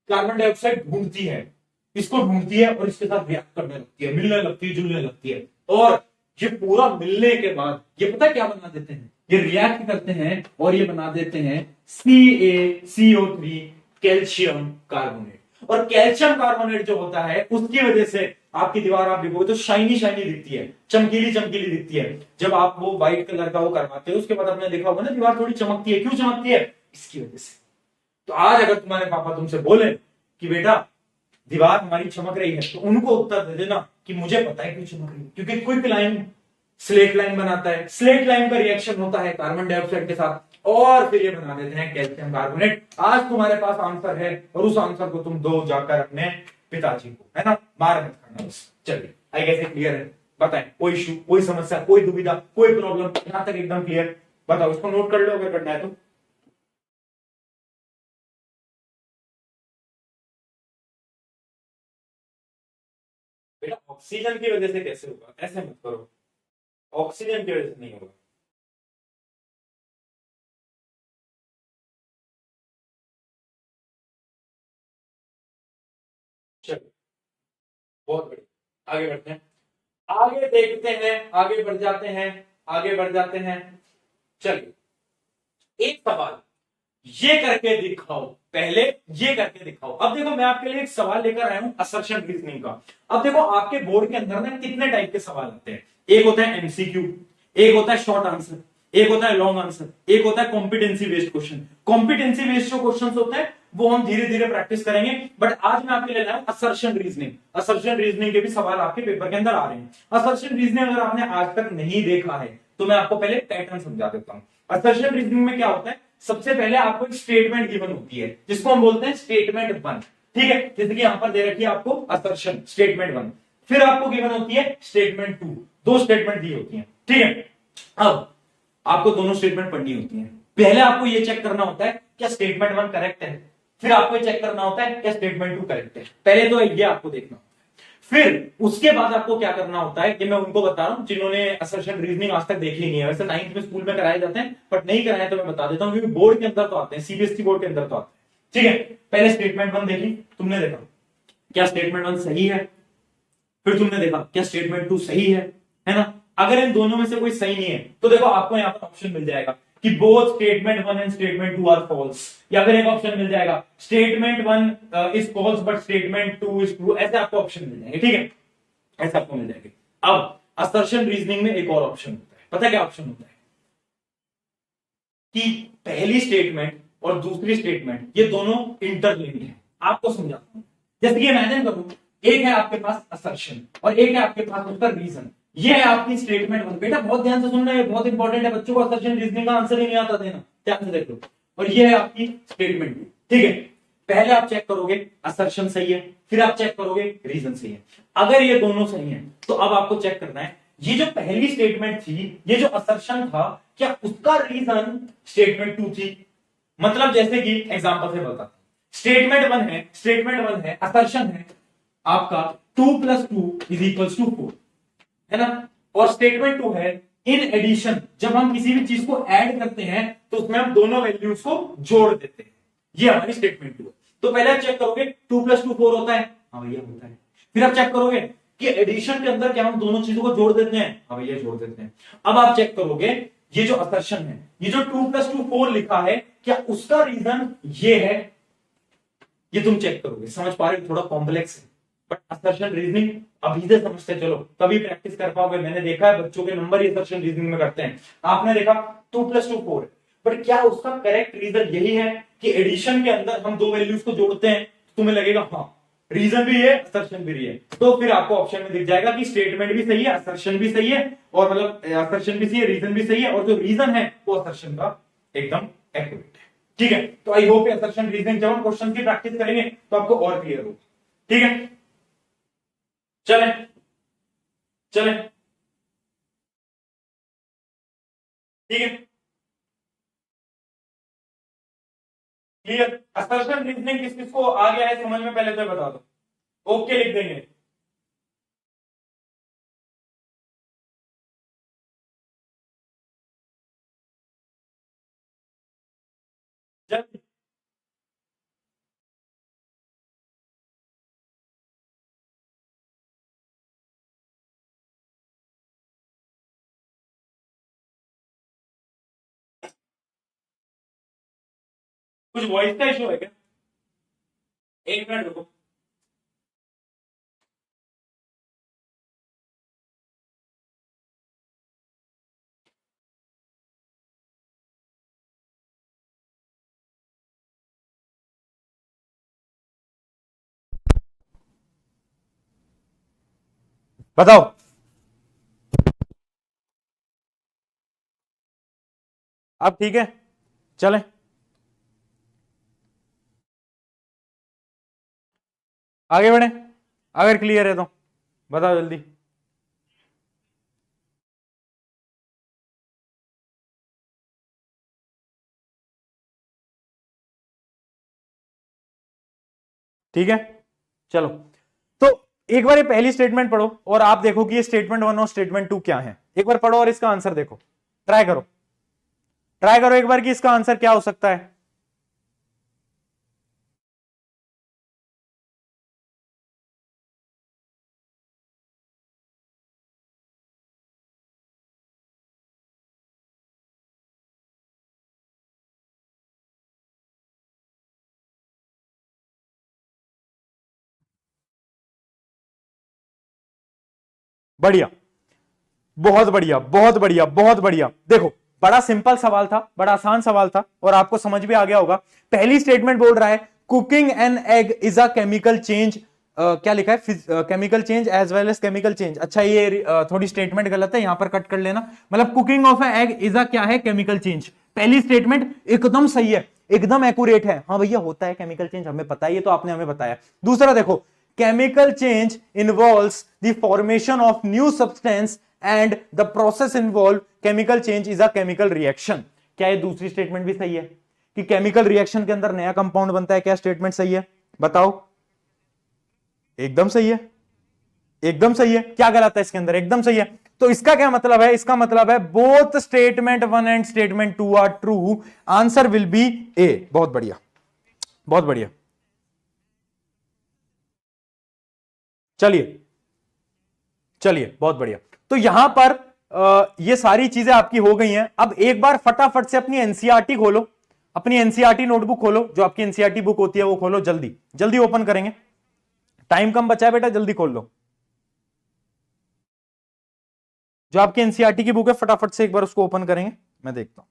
कार्बन डाइऑक्साइड ढूंढती है, इसको ढूंढती है और इसके साथ रिएक्ट करने लगती है, मिलने लगती है, जुलने लगती है। और ये पूरा मिलने के बाद ये पता है क्या बना देते हैं, ये रिएक्ट करते हैं और ये बना देते हैं CaCO3, कैल्शियम कार्बोनेट। और कैल्शियम कार्बोनेट जो होता है उसकी वजह से आपकी दीवार आप देखोगे तो शाइनी शाइनी दिखती है, चमकीली चमकीली दिखती है। जब आप वो व्हाइट कलर का वो करवाते हो उसके बाद आपने देखा होगा ना दीवार थोड़ी चमकती है। क्यों चमकती है, इसकी वजह से। तो आज अगर तुम्हारे पापा तुमसे बोले कि बेटा दीवार हमारी चमक रही है, तो उनको उत्तर दे देना कि मुझे पता है क्यों चमक रही है, क्योंकि क्विक लाइम स्लेट लाइम बनाता है, स्लेट लाइम का रिएक्शन होता है कार्बन डाइऑक्साइड के साथ और फिर ये बना देते हैं कैल्शियम कार्बोनेट। आज तुम्हारे पास आंसर है और उस आंसर को तुम दो जाकर अपने पिताजी को, है ना, मार मत करना बस। चलिए, आई गेस क्लियर है, बताएं, कोई इशू, कोई समस्या, कोई दुविधा, कोई प्रॉब्लम, यहां तक एकदम क्लियर? बताओ, इसको नोट कर लो अगर करना है तो। बेटा ऑक्सीजन की वजह से कैसे होगा, ऐसे मत करो, ऑक्सीजन की वजह से नहीं होगा। चलो बहुत बढ़िया, आगे बढ़ते हैं, आगे देखते हैं, आगे बढ़ जाते हैं, आगे बढ़ जाते हैं। चलिए एक सवाल ये करके दिखाओ, पहले ये करके दिखाओ। अब देखो मैं आपके लिए एक सवाल लेकर आया हूं असर्शन रीजनिंग का। अब देखो आपके बोर्ड के अंदर ना कितने टाइप के सवाल आते हैं, एक होता है एमसीक्यू, एक होता है शॉर्ट आंसर, एक होता है लॉन्ग आंसर, एक होता है competency based question. Competency based जो क्वेश्चन होते हैं वो हम धीरे धीरे प्रैक्टिस करेंगे, बट आज मैं आपके लिए लाया हूं असर्शन रीजनिंग। असर्शन रीजनिंग के भी सवाल आपके पेपर के अंदर आ रहे हैं। असर्शन रीजनिंग अगर आपने आज तक नहीं देखा है तो मैं आपको पहले पैटर्न समझा देता हूं। असर्शन रीजनिंग में क्या होता है, सबसे पहले आपको एक स्टेटमेंट गिवन होती है जिसको हम बोलते हैं स्टेटमेंट वन। ठीक है, जैसे कि यहां पर दे रखी है आपको असर्शन स्टेटमेंट वन, फिर आपको गिवन होती है स्टेटमेंट टू, दो स्टेटमेंट दी होती है। ठीक है, अब आपको दोनों स्टेटमेंट पढ़नी होती है। पहले आपको यह चेक करना होता है क्या स्टेटमेंट वन करेक्ट है, फिर आपको चेक करना होता है क्या स्टेटमेंट टू करेक्ट है। पहले तो ये आपको देखना होता है, फिर उसके बाद आपको क्या करना होता है कि मैं उनको बता रहा हूं जिन्होंने असर्शन रीजनिंग आज तक देखी नहीं है। वैसे 9th में स्कूल में कराए जाते हैं बट नहीं कराए तो मैं बता देता हूं क्योंकि बोर्ड के अंदर तो आते हैं, सीबीएसई बोर्ड के अंदर तो आते हैं। ठीक है, पहले स्टेटमेंट वन देखी तुमने, देखा क्या स्टेटमेंट वन सही है, फिर तुमने देखा क्या स्टेटमेंट टू सही है ना। अगर इन दोनों में से कोई सही नहीं है तो देखो आपको यहां पर ऑप्शन मिल जाएगा कि both statement one and statement two are false, या फिर एक ऑप्शन मिल जाएगा statement one is false but statement two is true. ऐसे आपको ऑप्शन मिल जाएंगे। ठीक है, ऐसे आपको मिल जाएंगे। अब असर्शन रीजनिंग में एक और ऑप्शन होता है, पता है क्या ऑप्शन होता है कि पहली स्टेटमेंट और दूसरी स्टेटमेंट ये दोनों इंटरलिंक्ड है। आपको समझाता हूं, जैसे कि इमेजिन करो एक है आपके पास असर्शन और एक है आपके पास उसका रीजन। ये है आपकी स्टेटमेंट वन। बेटा बहुत ध्यान से सुनना, है बहुत इंपॉर्टेंट है, बच्चों को असर्शन रीजनिंग का आंसर ही नहीं आता देना, ध्यान से देख लो। और ये है आपकी स्टेटमेंट टू। ठीक है, पहले आप चेक करोगे असर्शन सही है, फिर आप चेक करोगे रीजन सही है। अगर ये दोनों सही हैं तो अब आपको चेक करना है ये जो पहली स्टेटमेंट थी, ये जो असर्शन था, क्या उसका रीजन स्टेटमेंट टू थी। मतलब जैसे कि एग्जांपल से बताता हूं, स्टेटमेंट वन है असर्शन है आपका 2 + 2 = 4, है ना। और स्टेटमेंट टू है इन एडिशन, जब हम किसी भी चीज को ऐड करते हैं तो उसमें हम दोनों वैल्यूज को जोड़ देते हैं। ये हमारी स्टेटमेंट टू है। तो पहले आप चेक करोगे 2 + 2 4 होता है, हाँ भैया होता है। फिर आप चेक करोगे कि एडिशन के अंदर क्या हम दोनों चीजों को जोड़ देते हैं, हाँ भैया जोड़ देते हैं। अब आप चेक करोगे ये जो असर्शन है, ये जो 2 + 2 4 लिखा है, क्या उसका रीजन ये है, ये तुम चेक करोगे। समझ पा रहे हो, थोड़ा कॉम्प्लेक्स है बट असर्शन रीजनिंग अभी से समझते चलो तभी प्रैक्टिस कर पाओगे। मैंने देखा है बच्चों के नंबर असर्शन रीजनिंग में करते हैं। आपने देखा 2 + 2 4, बट क्या उसका करेक्ट रीजन यही है कि एडिशन के अंदर हम दो वैल्यूज को जोड़ते हैं, तुम्हें लगेगा हाँ रीजन भी है असर्शन भी है, तो फिर आपको ऑप्शन में दिख जाएगा कि स्टेटमेंट भी सही है, असर्शन भी सही है, और मतलब असर्शन भी सही है, रीजन भी सही है, और जो रीजन है वो असर्शन का एकदम एक्यूरेट है। ठीक है, तो आई होप असर्शन रीजनिंग जब हम क्वेश्चन की प्रैक्टिस करेंगे तो आपको और क्लियर होगा। ठीक है, चले चले, ठीक है, क्लियर। असर्शन रीजनिंग किस किस को आ गया है समझ में, पहले तो बता दो, ओके लिख देंगे। जल्दी, कुछ वॉइस का इशू है क्या? एक मिनट रुको। बताओ, अब ठीक है, चलें, आगे बढ़े, अगर क्लियर है तो बताओ जल्दी। ठीक है, चलो, तो एक बार ये पहली स्टेटमेंट पढ़ो और आप देखो कि ये स्टेटमेंट 1 और स्टेटमेंट 2 क्या है। एक बार पढ़ो और इसका आंसर देखो, ट्राई करो, ट्राई करो एक बार कि इसका आंसर क्या हो सकता है। बढ़िया, बहुत बढ़िया, बहुत बढ़िया, बहुत बढ़िया। देखो, बड़ा सिंपल सवाल था, बड़ा आसान सवाल था और आपको समझ भी आ गया होगा। पहली स्टेटमेंट बोल रहा है cooking an egg is a chemical change, क्या लिखा है, chemical change as well as chemical change. अच्छा, ये थोड़ी स्टेटमेंट गलत है, यहां पर कट कर लेना। मतलब कुकिंग ऑफ एग इज अ क्या है, केमिकल चेंज। पहली स्टेटमेंट एकदम सही है, एकदम एक्यूरेट है। हाँ भैया, होता है केमिकल चेंज, हमें पता है, ये तो आपने हमें बताया। दूसरा देखो, chemical change involves the formation of new substance and the process involve chemical change is a chemical reaction. क्या ये दूसरी स्टेटमेंट भी सही है कि केमिकल रिएक्शन के अंदर नया कंपाउंड बनता है? क्या स्टेटमेंट सही है, बताओ? एकदम सही है, एकदम सही है। क्या गलत है इसके अंदर? एकदम सही है। तो इसका क्या मतलब है? इसका मतलब है both statement 1 and statement 2 are true, answer will be A. बहुत बढ़िया, बहुत बढ़िया। चलिए चलिए, बहुत बढ़िया। तो यहां पर ये सारी चीजें आपकी हो गई हैं। अब एक बार फटाफट से अपनी एनसीईआरटी खोलो, अपनी एनसीईआरटी नोटबुक खोलो, जो आपकी एनसीईआरटी बुक होती है वो खोलो, जल्दी जल्दी ओपन करेंगे, टाइम कम बचा है बेटा, जल्दी खोल लो। जो आपकी एनसीईआरटी की बुक है फटाफट से एक बार उसको ओपन करेंगे, मैं देखता हूं।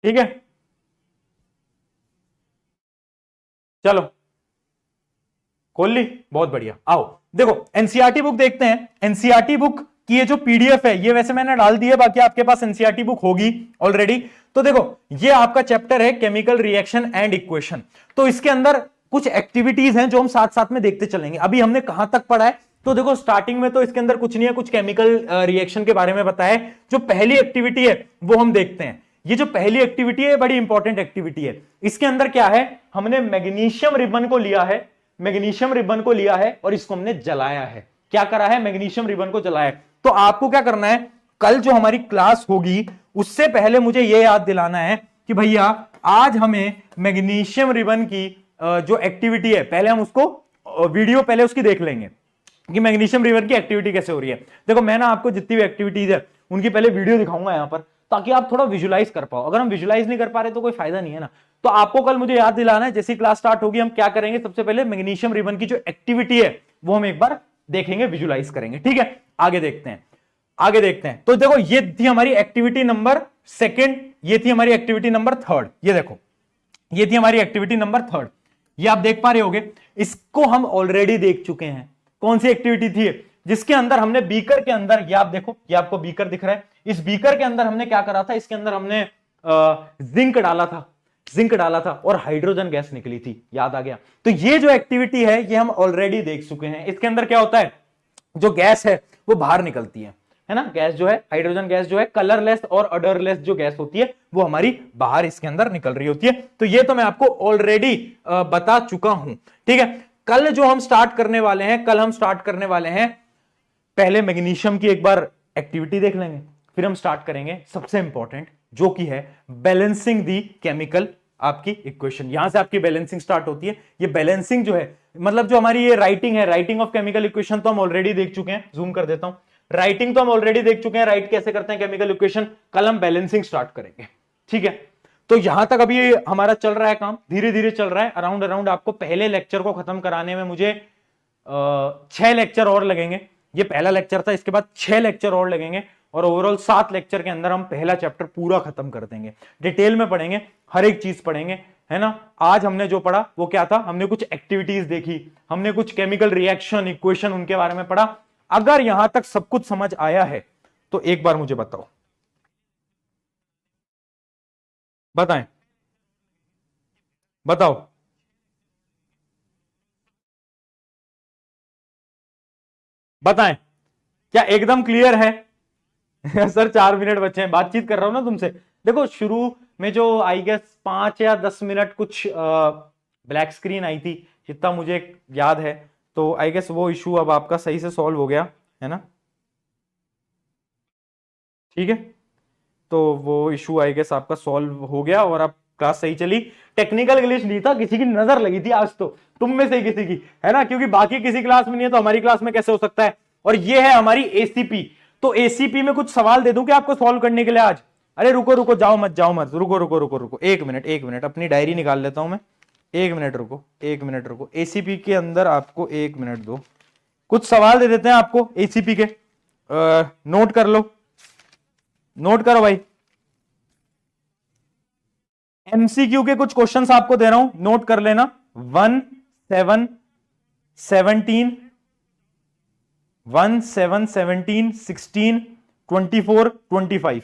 ठीक है, चलो खोल ली, बहुत बढ़िया। आओ देखो, एनसीईआरटी बुक देखते हैं। एनसीईआरटी बुक की ये जो पीडीएफ है, ये वैसे मैंने डाल दी है, बाकी आपके पास एनसीईआरटी बुक होगी ऑलरेडी। तो देखो, ये आपका चैप्टर है केमिकल रिएक्शन एंड इक्वेशन। तो इसके अंदर कुछ एक्टिविटीज हैं जो हम साथ साथ में देखते चलेंगे। अभी हमने कहां तक पढ़ा है? तो देखो, स्टार्टिंग में तो इसके अंदर कुछ नहीं है, कुछ केमिकल रिएक्शन के बारे में बताया है। जो पहली एक्टिविटी है वो हम देखते हैं। ये जो पहली एक्टिविटी है बड़ी इंपॉर्टेंट एक्टिविटी है। इसके अंदर क्या है? हमने मैग्नीशियम रिबन को लिया है, मैग्नीशियम रिबन को लिया है और इसको हमने जलाया है। क्या करा है? मैग्नीशियम रिबन को जलाया है। तो आपको क्या करना है, कल जो हमारी क्लास होगी उससे पहले मुझे यह याद दिलाना है कि भैया आज हमें मैग्नीशियम रिबन की जो एक्टिविटी है, पहले हम उसको वीडियो पहले उसकी देख लेंगे कि मैग्नीशियम रिबन की एक्टिविटी कैसे हो रही है। देखो, मैं ना आपको जितनी भी एक्टिविटीज है उनकी पहले वीडियो दिखाऊंगा यहां पर, ताकि आप थोड़ा विजुलाइज कर पाओ। अगर हम विजुलाइज नहीं कर पा रहे तो कोई फायदा नहीं है ना। तो आपको कल मुझे याद दिलाना है, जैसी क्लास स्टार्ट होगी हम क्या करेंगे, सबसे पहले मैग्नीशियम रिबन की जो एक्टिविटी है वो हम एक बार देखेंगे, विजुलाइज करेंगे। ठीक है, आगे देखते हैं, आगे देखते हैं। तो देखो, ये थी हमारी एक्टिविटी नंबर सेकेंड, ये थी हमारी एक्टिविटी नंबर थर्ड। ये देखो, ये थी हमारी एक्टिविटी नंबर थर्ड, ये आप देख पा रहे होगे। इसको हम ऑलरेडी देख चुके हैं। कौन सी एक्टिविटी थी? जिसके अंदर हमने बीकर के अंदर, ये आप देखो, ये आपको बीकर दिख रहा है, इस बीकर के अंदर हमने क्या करा था? इसके अंदर हमने जिंक डाला था। जिंक डाला था और हाइड्रोजन गैस निकली थी, याद आ गया। तो ये जो एक्टिविटी है ये हम ऑलरेडी देख चुके हैं। इसके अंदर क्या होता है, जो गैस है वो बाहर निकलती है ना। गैस जो है, हाइड्रोजन गैस जो है, कलरलेस और अडरलेस जो गैस होती है वो हमारी बाहर इसके अंदर निकल रही होती है। तो ये तो मैं आपको ऑलरेडी बता चुका हूं, ठीक है। कल जो हम स्टार्ट करने वाले हैं, कल हम स्टार्ट करने वाले हैं, पहले मैग्नीशियम की एक बार एक्टिविटी देख लेंगे, फिर हम स्टार्ट करेंगे सबसे इंपॉर्टेंट जो कि है बैलेंसिंग दी केमिकल आपकी इक्वेशन। यहां से आपकी बैलेंसिंग स्टार्ट होती है। ये बैलेंसिंग जो है, मतलब जो हमारी ये राइटिंग है, राइटिंग ऑफ केमिकल इक्वेशन, तो हम ऑलरेडी देख चुके हैं। जूम कर देता हूं, राइटिंग तो हम ऑलरेडी देख चुके हैं, राइट कैसे करते हैं केमिकल इक्वेशन। कल हम बैलेंसिंग स्टार्ट करेंगे, ठीक है। तो यहां तक अभी हमारा चल रहा है काम, धीरे धीरे चल रहा है। अराउंड अराउंड आपको पहले लेक्चर को खत्म कराने में मुझे 6 लेक्चर और लगेंगे। ये पहला लेक्चर था, इसके बाद 6 लेक्चर और लगेंगे और ओवरऑल 7 लेक्चर के अंदर हम पहला चैप्टर पूरा खत्म कर देंगे। डिटेल में पढ़ेंगे, हर एक चीज पढ़ेंगे, है ना। आज हमने जो पढ़ा वो क्या था, हमने कुछ एक्टिविटीज देखी, हमने कुछ केमिकल रिएक्शन इक्वेशन उनके बारे में पढ़ा। अगर यहां तक सब कुछ समझ आया है तो एक बार मुझे बताओ, बताएं, बताओ। बताएं, क्या एकदम क्लियर है? सर 4 मिनट बचे हैं, बातचीत कर रहा हूं ना तुमसे। देखो शुरू में जो आई गेस 5 या 10 मिनट कुछ ब्लैक स्क्रीन आई थी, जितना मुझे याद है, तो आई गेस वो इशू अब आपका सही से सॉल्व हो गया है ना, ठीक है। तो वो इशू आई गेस आपका सॉल्व हो गया और अब क्लास सही चली। टेक्निकल ग्लिच नहीं था, किसी की नजर लगी थी आज तो, तुम में से किसी की, है ना, क्योंकि बाकी किसी क्लास में नहीं है तो हमारी क्लास में कैसे हो सकता है। और ये है हमारी एसीपी। तो एसीपी में कुछ सवाल दे दूं कि आपको सॉल्व करने के लिए आज? अरे रुको रुको, जाओ मत, जाओ मत, रुको रुको रुको रुको, एक मिनट, एक मिनट, अपनी डायरी निकाल लेता हूं मैं। एक मिनट रुको, एक मिनट रुको, एसीपी के अंदर आपको 1 मिनट दो, कुछ सवाल दे देते हैं आपको एसीपी के। नोट कर लो, नोट करो भाई। एमसीक्यू के कुछ क्वेश्चंस आपको दे रहा हूं, नोट कर लेना। 1 7 17 1 7 17 16 24 25।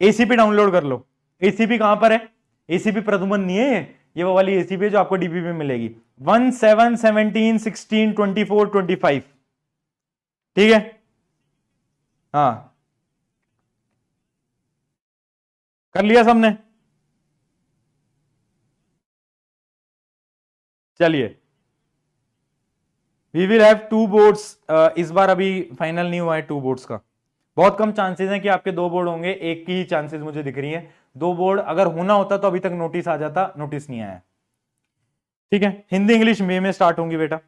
एसीपी डाउनलोड कर लो। एसीपी कहां पर है? एसीपी प्रदुमन नहीं है ये वो वाली एसीपी है जो आपको डीपी में मिलेगी। 1 7 17 16 24 25, ठीक है। हाँ, कर लिया सबने? चलिए, वी विल हैव 2 बोर्ड्स। इस बार अभी फाइनल नहीं हुआ है 2 बोर्ड्स का। बहुत कम चांसेस हैं कि आपके 2 बोर्ड होंगे, एक की ही चांसेस मुझे दिख रही है। 2 बोर्ड अगर होना होता तो अभी तक नोटिस आ जाता, नोटिस नहीं आया, ठीक है। हिंदी इंग्लिश मई में स्टार्ट होंगी बेटा।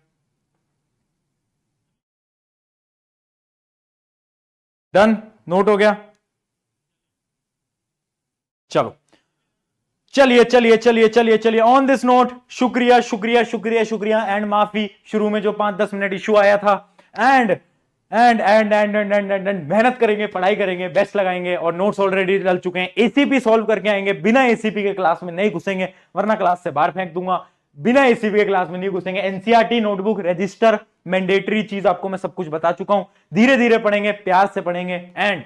डन, नोट हो गया। चलो, चलिए चलिए चलिए चलिए चलिए, ऑन दिस नोट, शुक्रिया शुक्रिया शुक्रिया शुक्रिया एंड माफी शुरू में जो 5-10 मिनट इशू आया था। And and and and and and and मेहनत करेंगे, पढ़ाई करेंगे, बेस्ट लगाएंगे और नोट्स ऑलरेडी डल चुके हैं। एसीपी सॉल्व करके आएंगे, बिना एसीपी के क्लास में नहीं घुसेंगे, वरना क्लास से बाहर फेंक दूंगा। बिना एसीपी के क्लास में नहीं घुसेंगे। एनसीईआरटी नोटबुक रजिस्टर मैंडेटरी चीज आपको मैं सब कुछ बता चुका हूं। धीरे धीरे पढ़ेंगे, प्यार से पढ़ेंगे एंड